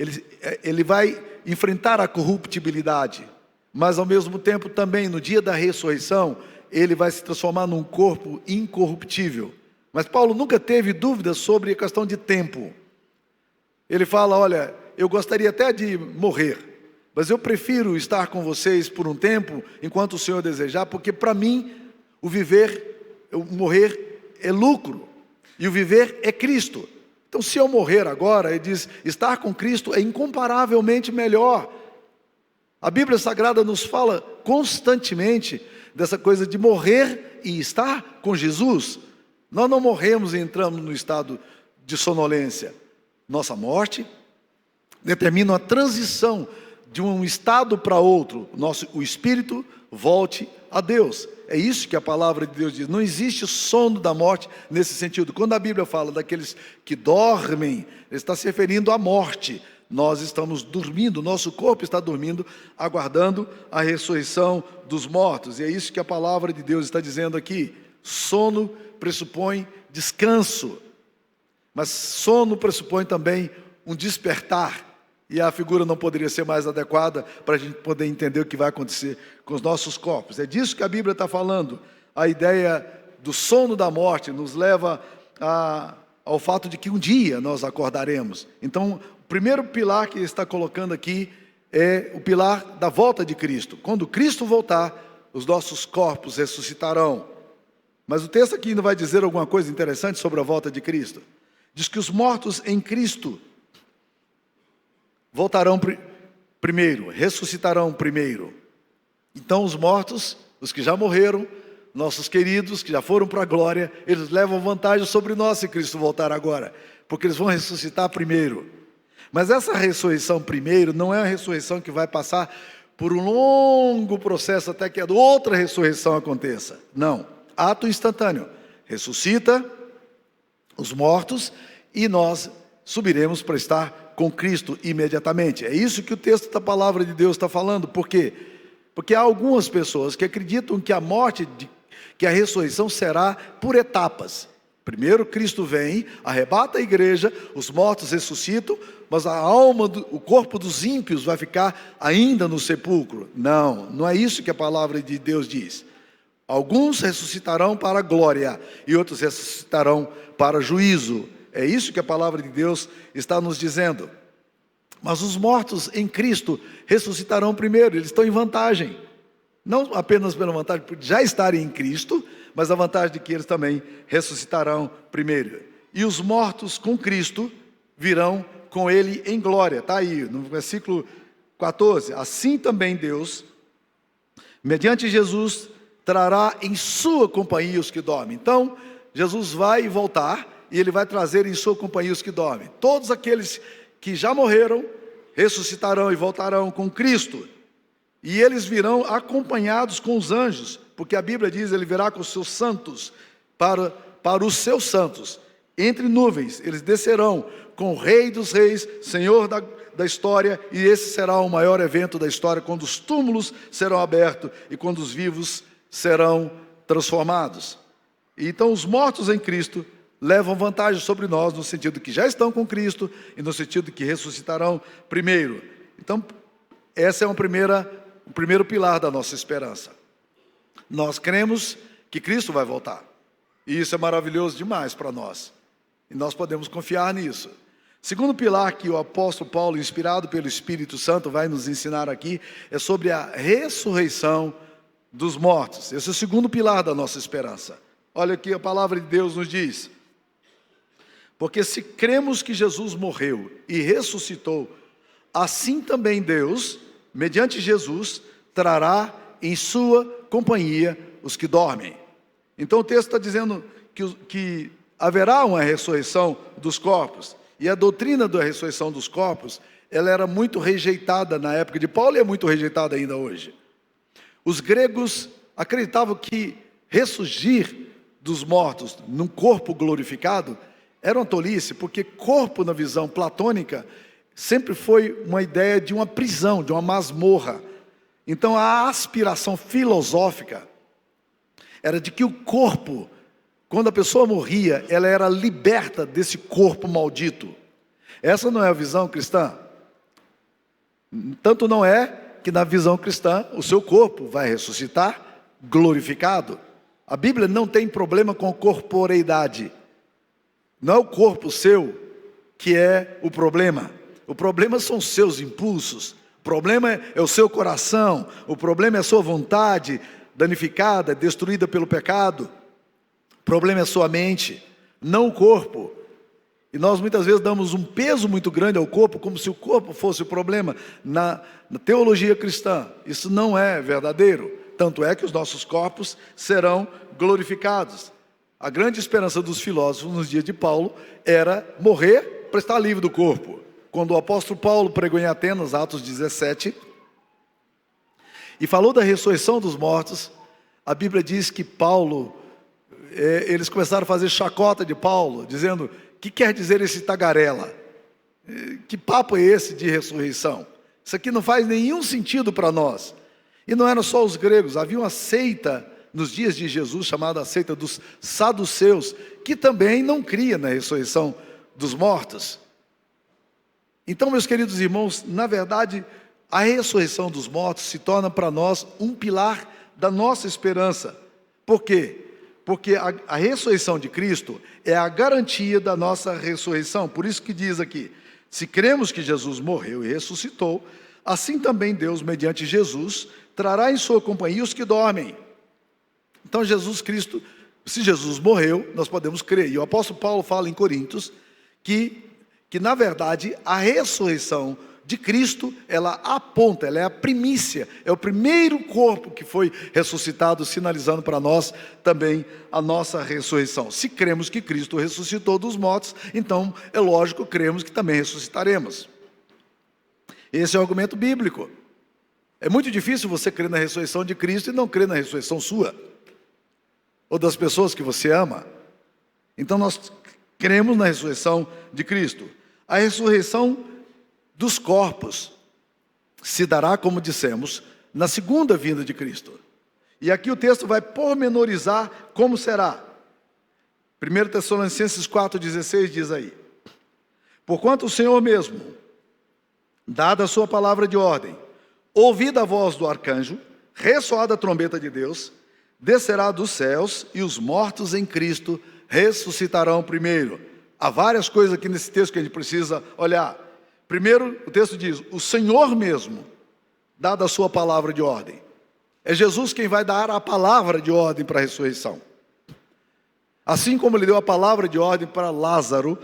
ele vai enfrentar a corruptibilidade, mas ao mesmo tempo também no dia da ressurreição, ele vai se transformar num corpo incorruptível. Mas Paulo nunca teve dúvidas sobre a questão de tempo. Ele fala, olha, eu gostaria até de morrer, mas eu prefiro estar com vocês por um tempo, enquanto o Senhor desejar, porque para mim, o morrer é lucro, e o viver é Cristo. Então, se eu morrer agora, ele diz, estar com Cristo é incomparavelmente melhor. A Bíblia Sagrada nos fala constantemente dessa coisa de morrer e estar com Jesus. Nós não morremos e entramos no estado de sonolência. Nossa morte determina a transição de um estado para outro. O espírito volte a Deus. É isso que a palavra de Deus diz. Não existe sono da morte nesse sentido. Quando a Bíblia fala daqueles que dormem, ele está se referindo à morte. Nós estamos dormindo, nosso corpo está dormindo, aguardando a ressurreição dos mortos. E é isso que a palavra de Deus está dizendo aqui. Sono pressupõe descanso, mas sono pressupõe também um despertar. E a figura não poderia ser mais adequada para a gente poder entender o que vai acontecer com os nossos corpos. É disso que a Bíblia está falando. A ideia do sono da morte nos leva a ao fato de que um dia nós acordaremos. Então, o primeiro pilar que ele está colocando aqui é o pilar da volta de Cristo. Quando Cristo voltar, os nossos corpos ressuscitarão. Mas o texto aqui ainda vai dizer alguma coisa interessante sobre a volta de Cristo. Diz que os mortos em Cristo voltarão primeiro, ressuscitarão primeiro. Então os mortos, os que já morreram, nossos queridos que já foram para a glória, eles levam vantagem sobre nós se Cristo voltar agora, porque eles vão ressuscitar primeiro. Mas essa ressurreição primeiro não é uma ressurreição que vai passar por um longo processo até que a outra ressurreição aconteça. Não, ato instantâneo. Ressuscita os mortos e nós subiremos para estar com Cristo imediatamente. É isso que o texto da palavra de Deus está falando. Por quê? Porque há algumas pessoas que acreditam que que a ressurreição será por etapas. Primeiro Cristo vem, arrebata a igreja, os mortos ressuscitam, mas a alma, o corpo dos ímpios vai ficar ainda no sepulcro. Não, não é isso que a palavra de Deus diz. Alguns ressuscitarão para a glória e outros ressuscitarão para juízo. É isso que a palavra de Deus está nos dizendo. Mas os mortos em Cristo ressuscitarão primeiro, eles estão em vantagem. Não apenas pela vantagem de já estarem em Cristo, mas a vantagem de que eles também ressuscitarão primeiro. E os mortos com Cristo virão com Ele em glória. Está aí, no versículo 14. Assim também Deus, mediante Jesus, trará em sua companhia os que dormem. Então, Jesus vai voltar e Ele vai trazer em sua companhia os que dormem. Todos aqueles que já morreram, ressuscitarão e voltarão com Cristo. E eles virão acompanhados com os anjos, porque a Bíblia diz, Ele virá com os seus santos, para os seus santos. Entre nuvens, eles descerão com o Rei dos Reis, Senhor da história, e esse será o maior evento da história, quando os túmulos serão abertos e quando os vivos serão transformados. E então os mortos em Cristo levam vantagem sobre nós, no sentido que já estão com Cristo e no sentido que ressuscitarão primeiro. Então, essa é o primeiro pilar da nossa esperança. Nós cremos que Cristo vai voltar. E isso é maravilhoso demais para nós. E nós podemos confiar nisso. Segundo pilar que o apóstolo Paulo, inspirado pelo Espírito Santo, vai nos ensinar aqui, é sobre a ressurreição dos mortos. Esse é o segundo pilar da nossa esperança. Olha aqui a palavra de Deus nos diz: porque se cremos que Jesus morreu e ressuscitou, assim também Deus, mediante Jesus, trará em sua companhia os que dormem. Então o texto está dizendo que haverá uma ressurreição dos corpos. E a doutrina da ressurreição dos corpos, ela era muito rejeitada na época de Paulo e é muito rejeitada ainda hoje. Os gregos acreditavam que ressurgir dos mortos num corpo glorificado era uma tolice, porque corpo na visão platônica sempre foi uma ideia de uma prisão, de uma masmorra. Então a aspiração filosófica era de que o corpo, quando a pessoa morria, ela era liberta desse corpo maldito. Essa não é a visão cristã. Tanto não é que na visão cristã o seu corpo vai ressuscitar glorificado. A Bíblia não tem problema com corporeidade. Não é o corpo seu que é o problema. O problema são os seus impulsos. O problema é o seu coração. O problema é a sua vontade danificada, destruída pelo pecado. O problema é a sua mente, não o corpo. E nós muitas vezes damos um peso muito grande ao corpo, como se o corpo fosse o problema. Na teologia cristã, isso não é verdadeiro. Tanto é que os nossos corpos serão glorificados. A grande esperança dos filósofos nos dias de Paulo era morrer para estar livre do corpo. Quando o apóstolo Paulo pregou em Atenas, Atos 17, e falou da ressurreição dos mortos, a Bíblia diz que Paulo, eles começaram a fazer chacota de Paulo, dizendo: o que quer dizer esse tagarela? Que papo é esse de ressurreição? Isso aqui não faz nenhum sentido para nós. E não eram só os gregos, havia uma seita nos dias de Jesus, chamada a seita dos saduceus, que também não cria na ressurreição dos mortos. Então, meus queridos irmãos, na verdade, a ressurreição dos mortos se torna para nós um pilar da nossa esperança. Por quê? Porque a ressurreição de Cristo é a garantia da nossa ressurreição. Por isso que diz aqui: se cremos que Jesus morreu e ressuscitou, assim também Deus, mediante Jesus, trará em sua companhia os que dormem. Então Jesus Cristo, se Jesus morreu, nós podemos crer. E o apóstolo Paulo fala em Coríntios que na verdade a ressurreição de Cristo, ela aponta, ela é a primícia, é o primeiro corpo que foi ressuscitado, sinalizando para nós também a nossa ressurreição. Se cremos que Cristo ressuscitou dos mortos, então é lógico, cremos que também ressuscitaremos. Esse é o argumento bíblico. É muito difícil você crer na ressurreição de Cristo e não crer na ressurreição sua, ou das pessoas que você ama. Então nós cremos na ressurreição de Cristo. A ressurreição dos corpos se dará, como dissemos, na segunda vinda de Cristo. E aqui o texto vai pormenorizar como será. 1 Tessalonicenses 4,16 diz aí: porquanto o Senhor mesmo, dada a sua palavra de ordem, ouvida a voz do arcanjo, ressoada a trombeta de Deus, descerá dos céus, e os mortos em Cristo ressuscitarão primeiro. Há várias coisas aqui nesse texto que a gente precisa olhar. Primeiro, o texto diz: o Senhor mesmo, dada a sua palavra de ordem. É Jesus quem vai dar a palavra de ordem para a ressurreição. Assim como ele deu a palavra de ordem para Lázaro,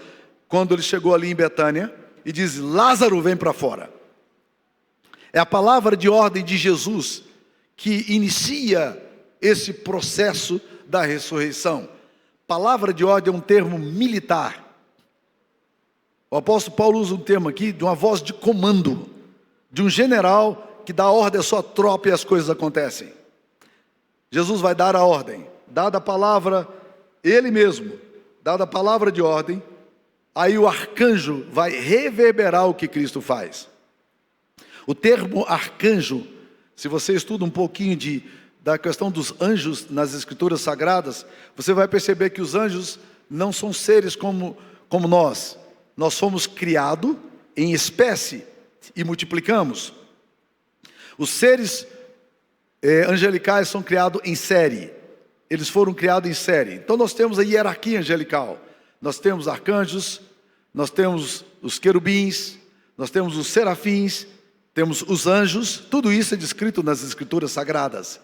quando ele chegou ali em Betânia, e diz: Lázaro, vem para fora. É a palavra de ordem de Jesus que inicia esse processo da ressurreição. Palavra de ordem é um termo militar. O apóstolo Paulo usa um termo aqui de uma voz de comando, de um general que dá ordem à sua tropa e as coisas acontecem. Jesus vai dar a ordem, dada a palavra, ele mesmo, dada a palavra de ordem, aí o arcanjo vai reverberar o que Cristo faz. O termo arcanjo, se você estuda um pouquinho da questão dos anjos nas escrituras sagradas, você vai perceber que os anjos não são seres como nós. Nós fomos criados em espécie e multiplicamos. Os seres angelicais são criados em série. Eles foram criados em série. Então nós temos a hierarquia angelical. Nós temos arcanjos, nós temos os querubins, nós temos os serafins, temos os anjos. Tudo isso é descrito nas escrituras sagradas.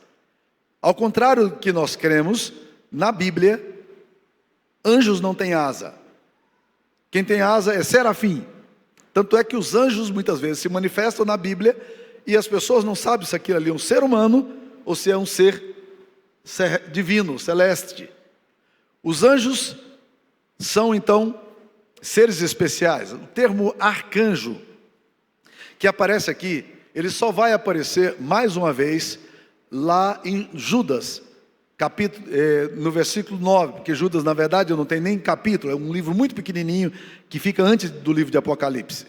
Ao contrário do que nós cremos, na Bíblia, anjos não têm asa. Quem tem asa é serafim. Tanto é que os anjos muitas vezes se manifestam na Bíblia e as pessoas não sabem se aquilo ali é um ser humano ou se é um ser divino, celeste. Os anjos são então seres especiais. O termo arcanjo, que aparece aqui, ele só vai aparecer mais uma vez lá em Judas, no versículo 9, porque Judas na verdade não tem nem capítulo, é um livro muito pequenininho que fica antes do livro de Apocalipse.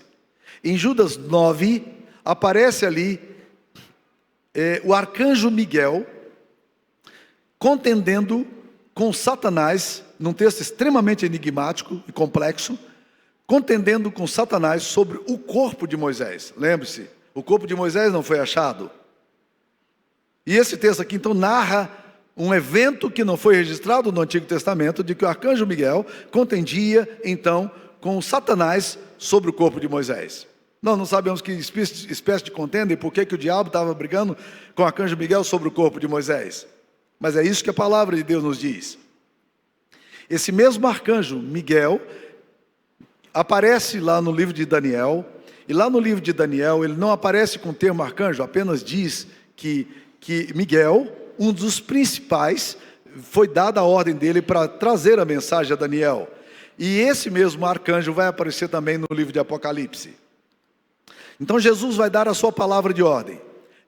Em Judas 9 aparece ali o arcanjo Miguel contendendo com Satanás, num texto extremamente enigmático e complexo, contendendo com Satanás sobre o corpo de Moisés. Lembre-se, o corpo de Moisés não foi achado. E esse texto aqui então narra um evento que não foi registrado no Antigo Testamento, de que o arcanjo Miguel contendia então com Satanás sobre o corpo de Moisés. Nós não sabemos que espécie de contenda e por que o diabo estava brigando com o arcanjo Miguel sobre o corpo de Moisés. Mas é isso que a palavra de Deus nos diz. Esse mesmo arcanjo Miguel aparece lá no livro de Daniel, e lá no livro de Daniel ele não aparece com o termo arcanjo, apenas diz que Miguel, um dos principais, foi dada a ordem dele para trazer a mensagem a Daniel. E esse mesmo arcanjo vai aparecer também no livro de Apocalipse. Então Jesus vai dar a sua palavra de ordem,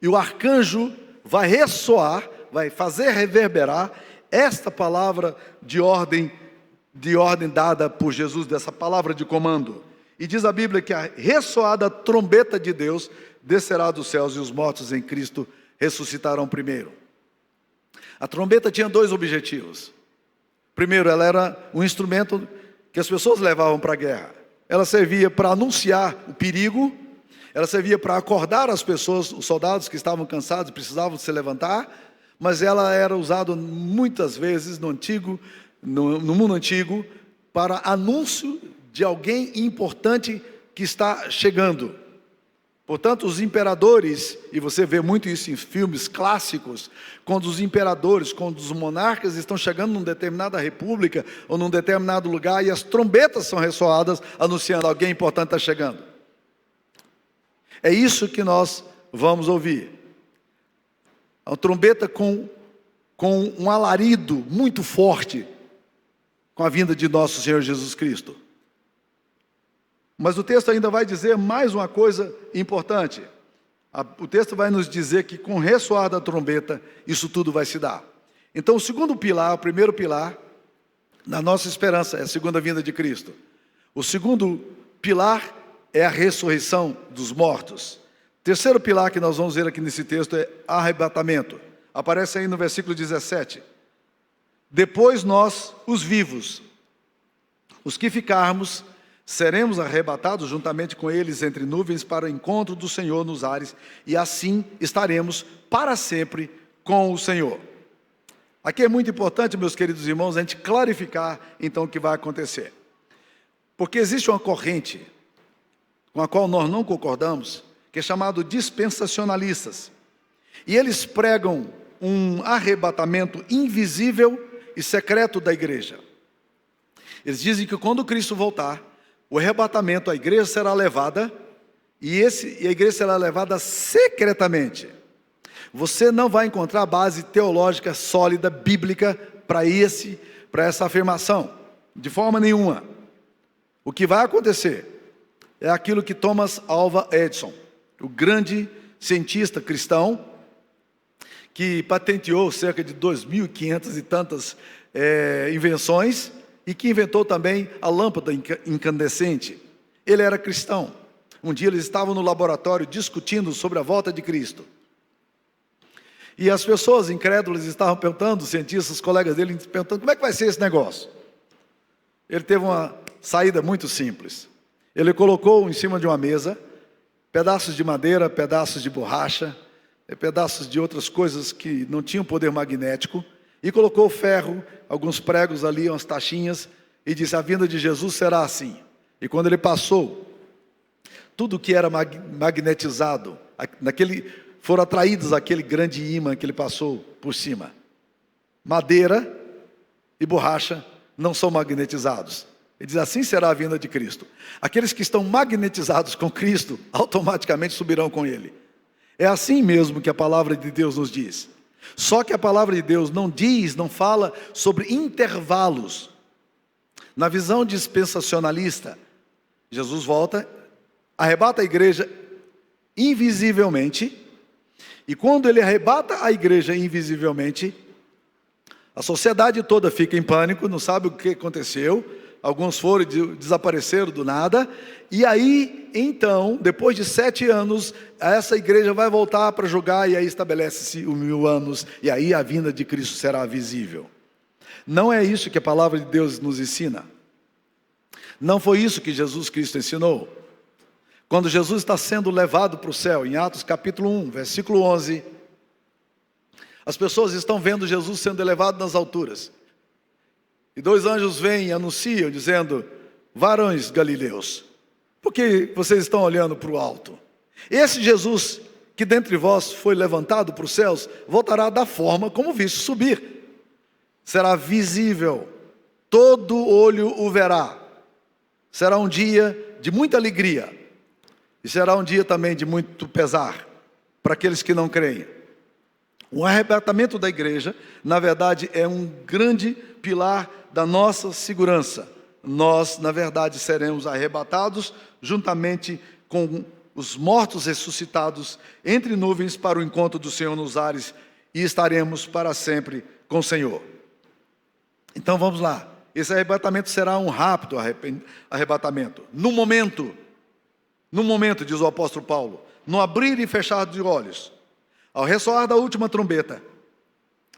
e o arcanjo vai ressoar, vai fazer reverberar esta palavra de ordem dada por Jesus, dessa palavra de comando. E diz a Bíblia que a ressoada trombeta de Deus descerá dos céus e os mortos em Cristo ressuscitarão primeiro. A trombeta tinha dois objetivos. Primeiro, ela era um instrumento que as pessoas levavam para a guerra. Ela servia para anunciar o perigo, ela servia para acordar as pessoas, os soldados que estavam cansados e precisavam se levantar, mas ela era usada muitas vezes no mundo antigo, para anúncio de alguém importante que está chegando. Portanto, os imperadores, e você vê muito isso em filmes clássicos, quando os imperadores, quando os monarcas estão chegando numa determinada república ou num determinado lugar e as trombetas são ressoadas anunciando alguém importante está chegando. É isso que nós vamos ouvir. A trombeta com um alarido muito forte com a vinda de nosso Senhor Jesus Cristo. Mas o texto ainda vai dizer mais uma coisa importante. O texto vai nos dizer que com o ressoar da trombeta, isso tudo vai se dar. Então o segundo pilar, o primeiro pilar da nossa esperança é a segunda vinda de Cristo. O segundo pilar é a ressurreição dos mortos. O terceiro pilar que nós vamos ver aqui nesse texto é arrebatamento. Aparece aí no versículo 17. Depois nós, os vivos, os que ficarmos, seremos arrebatados juntamente com eles entre nuvens para o encontro do Senhor nos ares, e assim estaremos para sempre com o Senhor. Aqui é muito importante, meus queridos irmãos, a gente clarificar então o que vai acontecer. Porque existe uma corrente com a qual nós não concordamos, que é chamado dispensacionalistas. E eles pregam um arrebatamento invisível e secreto da igreja. Eles dizem que quando Cristo voltar, o arrebatamento, a igreja será levada, e a igreja será levada secretamente. Você não vai encontrar base teológica sólida, bíblica, para essa afirmação, de forma nenhuma. O que vai acontecer é aquilo que Thomas Alva Edison, o grande cientista cristão, que patenteou cerca de 2.500 e tantas invenções, e que inventou também a lâmpada incandescente. Ele era cristão. Um dia eles estavam no laboratório discutindo sobre a volta de Cristo. E as pessoas incrédulas estavam perguntando, os cientistas, os colegas dele, perguntando, como é que vai ser esse negócio? Ele teve uma saída muito simples. Ele colocou em cima de uma mesa pedaços de madeira, pedaços de borracha, pedaços de outras coisas que não tinham poder magnético, e colocou ferro, alguns pregos ali, umas tachinhas, e disse, a vinda de Jesus será assim. E quando ele passou, tudo que era magnetizado, foram atraídos àquele grande ímã que ele passou por cima. Madeira e borracha não são magnetizados. Ele diz, assim será a vinda de Cristo. Aqueles que estão magnetizados com Cristo, automaticamente subirão com Ele. É assim mesmo que a palavra de Deus nos diz. Só que a palavra de Deus não fala sobre intervalos. Na visão dispensacionalista, Jesus volta, arrebata a igreja invisivelmente, e quando ele arrebata a igreja invisivelmente, a sociedade toda fica em pânico, não sabe o que aconteceu, alguns desapareceram do nada, e aí, então, depois de 7 anos, essa igreja vai voltar para julgar, e aí estabelece-se os 1000 anos, e aí a vinda de Cristo será visível. Não é isso que a palavra de Deus nos ensina. Não foi isso que Jesus Cristo ensinou. Quando Jesus está sendo levado para o céu, em Atos capítulo 1, versículo 11, as pessoas estão vendo Jesus sendo elevado nas alturas. E 2 anjos vêm e anunciam, dizendo, varões galileus, por que vocês estão olhando para o alto? Esse Jesus, que dentre vós foi levantado para os céus, voltará da forma como viste subir. Será visível, todo olho o verá. Será um dia de muita alegria, e será um dia também de muito pesar, para aqueles que não creem. O arrebatamento da igreja, na verdade, é um grande pilar da nossa segurança. Nós, na verdade, seremos arrebatados juntamente com os mortos ressuscitados entre nuvens para o encontro do Senhor nos ares, e estaremos para sempre com o Senhor. Então vamos lá. Esse arrebatamento será um rápido arrebatamento. No momento, diz o apóstolo Paulo, no abrir e fechar de olhos, ao ressoar da última trombeta,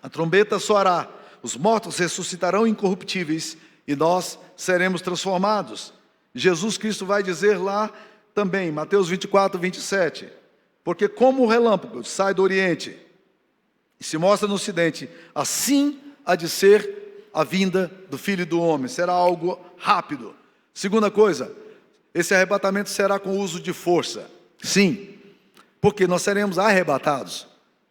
a trombeta soará, os mortos ressuscitarão incorruptíveis e nós seremos transformados. Jesus Cristo vai dizer lá também, Mateus 24, 27, porque como o relâmpago sai do oriente E se mostra no Ocidente, assim há de ser a vinda do Filho do Homem. Será algo rápido. Segunda coisa, esse arrebatamento será com uso de força. Sim, porque nós seremos arrebatados.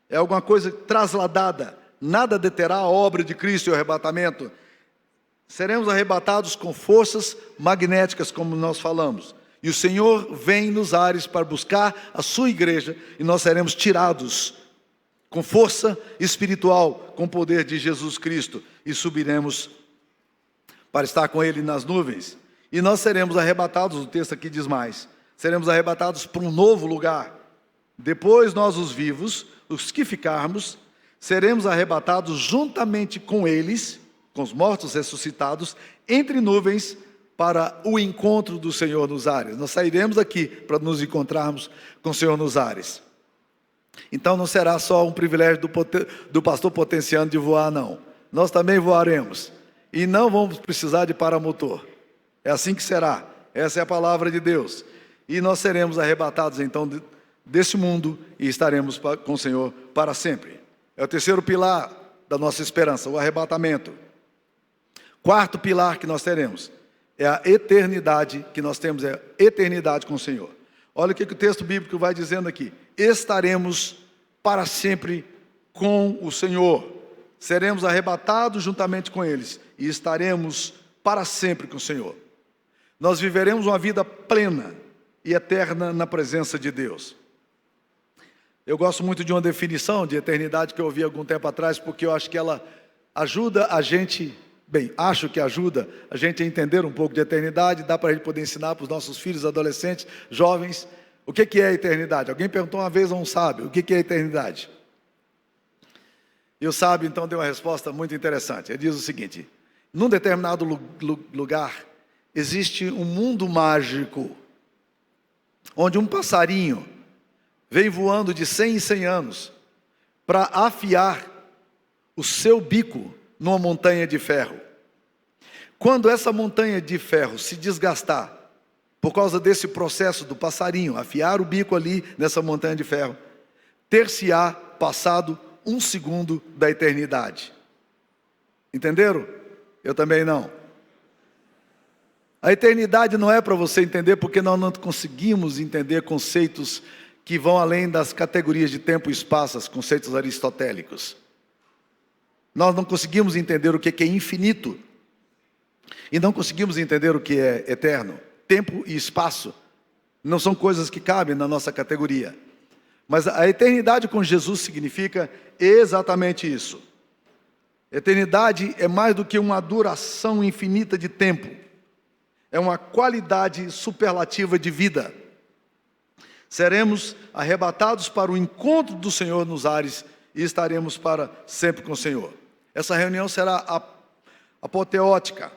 É alguma coisa trasladada. Nada deterá a obra de Cristo e o arrebatamento. Seremos arrebatados com forças magnéticas, como nós falamos. E o Senhor vem nos ares para buscar a sua igreja, e nós seremos tirados com força espiritual, com o poder de Jesus Cristo, e subiremos para estar com Ele nas nuvens. E nós seremos arrebatados, o texto aqui diz mais, seremos arrebatados para um novo lugar. Depois nós, os vivos, os que ficarmos, seremos arrebatados juntamente com eles, com os mortos ressuscitados, entre nuvens, para o encontro do Senhor nos ares. Nós sairemos daqui para nos encontrarmos com o Senhor nos ares. Então não será só um privilégio do pastor Potenciano de voar, não. Nós também voaremos. E não vamos precisar de paramotor. É assim que será. Essa é a palavra de Deus. E nós seremos arrebatados então desse mundo e estaremos com o Senhor para sempre. É o terceiro pilar da nossa esperança, o arrebatamento. Quarto pilar que nós teremos é a eternidade que nós temos, é a eternidade com o Senhor. Olha o que o texto bíblico vai dizendo aqui. Estaremos para sempre com o Senhor. Seremos arrebatados juntamente com eles e estaremos para sempre com o Senhor. Nós viveremos uma vida plena e eterna na presença de Deus. Eu gosto muito de uma definição de eternidade que eu ouvi algum tempo atrás, porque eu acho que ela ajuda a gente, acho que ajuda a gente a entender um pouco de eternidade, dá para a gente poder ensinar para os nossos filhos, adolescentes, jovens, o que é a eternidade. Alguém perguntou uma vez a um sábio, o que é a eternidade? E o sábio então deu uma resposta muito interessante. Ele diz o seguinte: num determinado lugar existe um mundo mágico, onde um passarinho vem voando de 100 em 100 anos para afiar o seu bico numa montanha de ferro. Quando essa montanha de ferro se desgastar, por causa desse processo do passarinho afiar o bico ali nessa montanha de ferro, ter-se-á passado 1 segundo da eternidade. Entenderam? Eu também não. A eternidade não é para você entender, porque nós não conseguimos entender conceitos que vão além das categorias de tempo e espaço, os conceitos aristotélicos. Nós não conseguimos entender o que é infinito, e não conseguimos entender o que é eterno. Tempo e espaço não são coisas que cabem na nossa categoria. Mas a eternidade com Jesus significa exatamente isso. Eternidade é mais do que uma duração infinita de tempo. É uma qualidade superlativa de vida. Seremos arrebatados para o encontro do Senhor nos ares e estaremos para sempre com o Senhor. Essa reunião será apoteótica.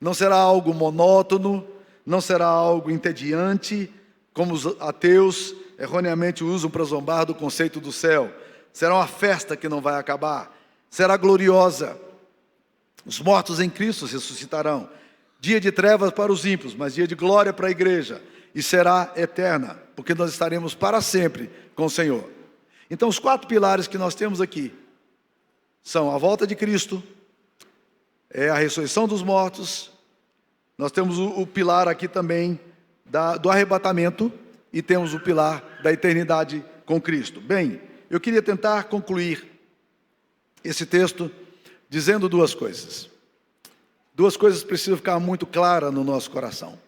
Não será algo monótono, não será algo entediante, como os ateus erroneamente usam para zombar do conceito do céu. Será uma festa que não vai acabar. Será gloriosa. Os mortos em Cristo ressuscitarão. Dia de trevas para os ímpios, mas dia de glória para a igreja. E será eterna, porque nós estaremos para sempre com o Senhor. Então os 4 pilares que nós temos aqui são a volta de Cristo, é a ressurreição dos mortos. Nós temos o pilar aqui também do arrebatamento e temos o pilar da eternidade com Cristo. Bem, eu queria tentar concluir esse texto dizendo 2 coisas. 2 coisas precisam ficar muito claras no nosso coração.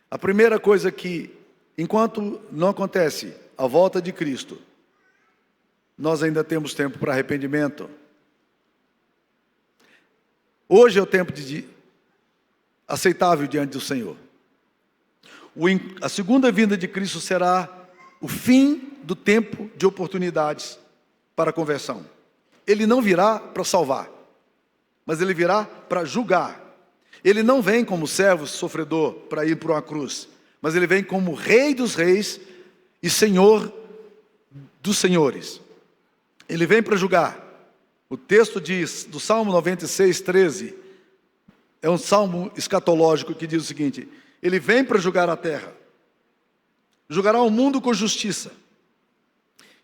A primeira coisa é que, enquanto não acontece a volta de Cristo, nós ainda temos tempo para arrependimento. Hoje é o tempo aceitável diante do Senhor. A segunda vinda de Cristo será o fim do tempo de oportunidades para a conversão. Ele não virá para salvar, mas Ele virá para julgar. Ele não vem como servo sofredor para ir para uma cruz, mas Ele vem como Rei dos reis e Senhor dos senhores. Ele vem para julgar. O texto diz, do Salmo 96, 13, é um salmo escatológico que diz o seguinte: Ele vem para julgar a terra, julgará o mundo com justiça,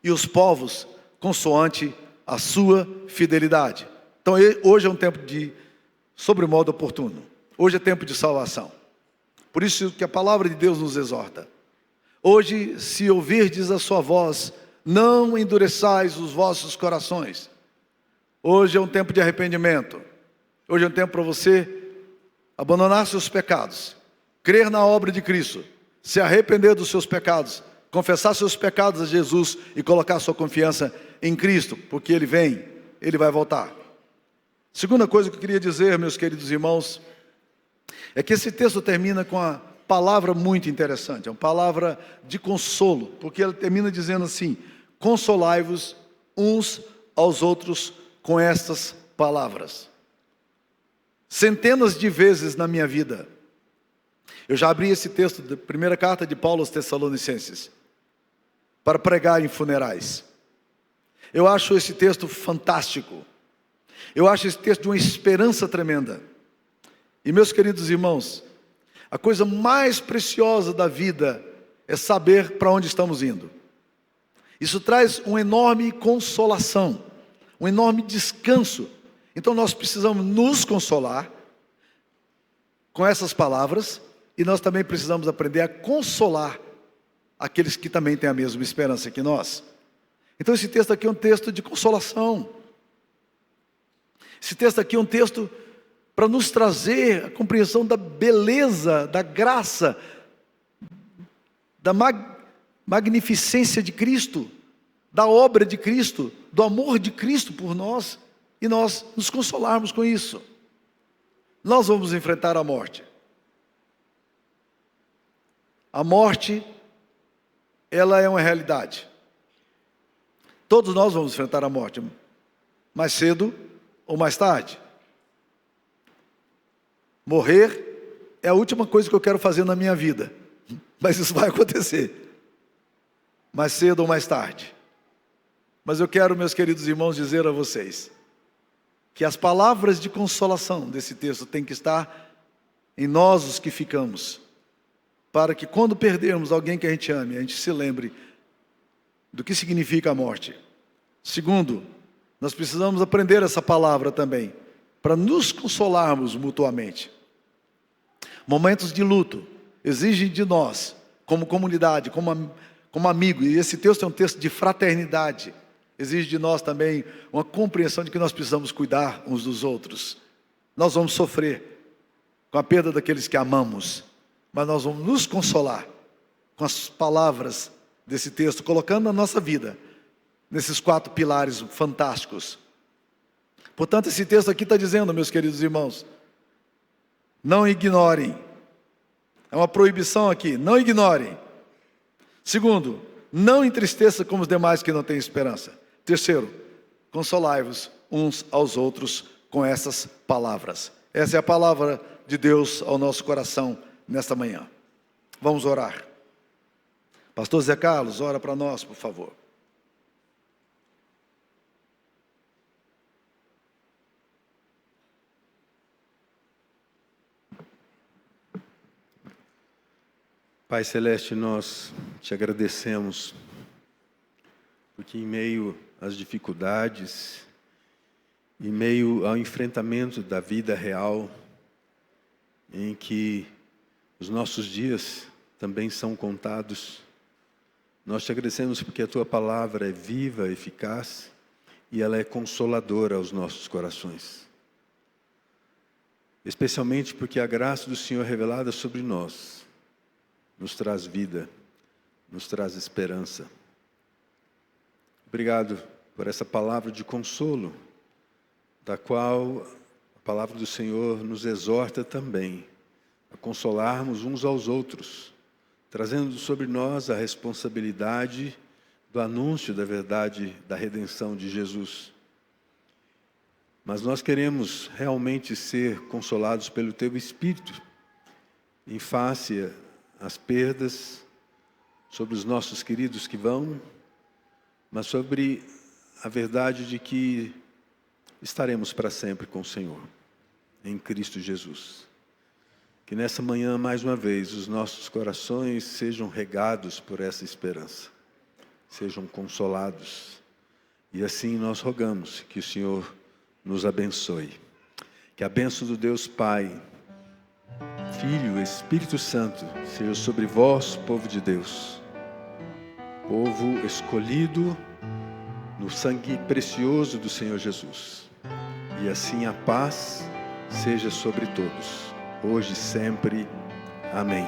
e os povos consoante a sua fidelidade. Então hoje é um tempo de sobremodo oportuno. Hoje é tempo de salvação. Por isso que a palavra de Deus nos exorta. Hoje, se ouvirdes a sua voz, não endureçais os vossos corações. Hoje é um tempo de arrependimento. Hoje é um tempo para você abandonar seus pecados, crer na obra de Cristo, se arrepender dos seus pecados, confessar seus pecados a Jesus e colocar sua confiança em Cristo, porque Ele vem, Ele vai voltar. Segunda coisa que eu queria dizer, meus queridos irmãos, é que esse texto termina com a palavra muito interessante, é uma palavra de consolo, porque ele termina dizendo assim: consolai-vos uns aos outros com estas palavras. Centenas de vezes na minha vida, eu já abri esse texto da primeira carta de Paulo aos Tessalonicenses, para pregar em funerais. Eu acho esse texto fantástico, eu acho esse texto de uma esperança tremenda. E meus queridos irmãos, a coisa mais preciosa da vida é saber para onde estamos indo. Isso traz uma enorme consolação, um enorme descanso. Então nós precisamos nos consolar com essas palavras, e nós também precisamos aprender a consolar aqueles que também têm a mesma esperança que nós. Então esse texto aqui é um texto de consolação. Esse texto aqui é um texto para nos trazer a compreensão da beleza, da graça, da magnificência de Cristo, da obra de Cristo, do amor de Cristo por nós, e nós nos consolarmos com isso. Nós vamos enfrentar a morte. A morte, ela é uma realidade. Todos nós vamos enfrentar a morte, mais cedo ou mais tarde. Morrer é a última coisa que eu quero fazer na minha vida, mas isso vai acontecer, mais cedo ou mais tarde. Mas eu quero, meus queridos irmãos, dizer a vocês que as palavras de consolação desse texto têm que estar em nós, os que ficamos, para que quando perdermos alguém que a gente ame, a gente se lembre do que significa a morte. Segundo, nós precisamos aprender essa palavra também, para nos consolarmos mutuamente. Momentos de luto exigem de nós, como comunidade, como amigo, e esse texto é um texto de fraternidade, exige de nós também uma compreensão de que nós precisamos cuidar uns dos outros. Nós vamos sofrer com a perda daqueles que amamos, mas nós vamos nos consolar com as palavras desse texto, colocando a nossa vida nesses 4 pilares fantásticos. Portanto, esse texto aqui está dizendo, meus queridos irmãos, não ignorem. É uma proibição aqui, não ignorem. Segundo, não entristeça como os demais que não têm esperança. Terceiro, consolai-vos uns aos outros com essas palavras. Essa é a palavra de Deus ao nosso coração nesta manhã. Vamos orar. Pastor Zé Carlos, ora para nós, por favor. Pai Celeste, nós te agradecemos, porque em meio às dificuldades, em meio ao enfrentamento da vida real, em que os nossos dias também são contados, nós te agradecemos porque a Tua palavra é viva, eficaz, e ela é consoladora aos nossos corações. Especialmente porque a graça do Senhor revelada sobre nós nos traz vida, nos traz esperança. Obrigado por essa palavra de consolo, da qual a palavra do Senhor nos exorta também a consolarmos uns aos outros, trazendo sobre nós a responsabilidade do anúncio da verdade da redenção de Jesus. Mas nós queremos realmente ser consolados pelo Teu Espírito, em face às perdas, sobre os nossos queridos que vão, mas sobre a verdade de que estaremos para sempre com o Senhor, em Cristo Jesus. Que nessa manhã, mais uma vez, os nossos corações sejam regados por essa esperança, sejam consolados, E assim nós rogamos que o Senhor nos abençoe. Que a bênção do Deus Pai, Filho e Espírito Santo seja sobre vós, povo de Deus, povo escolhido no sangue precioso do Senhor Jesus. E assim a paz seja sobre todos, hoje e sempre. Amém.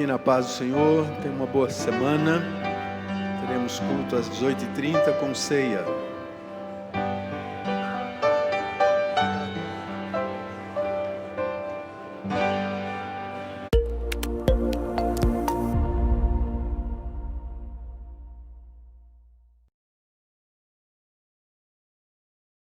Fiquem na paz do Senhor, tenham uma boa semana. Teremos culto às 18h30 com ceia.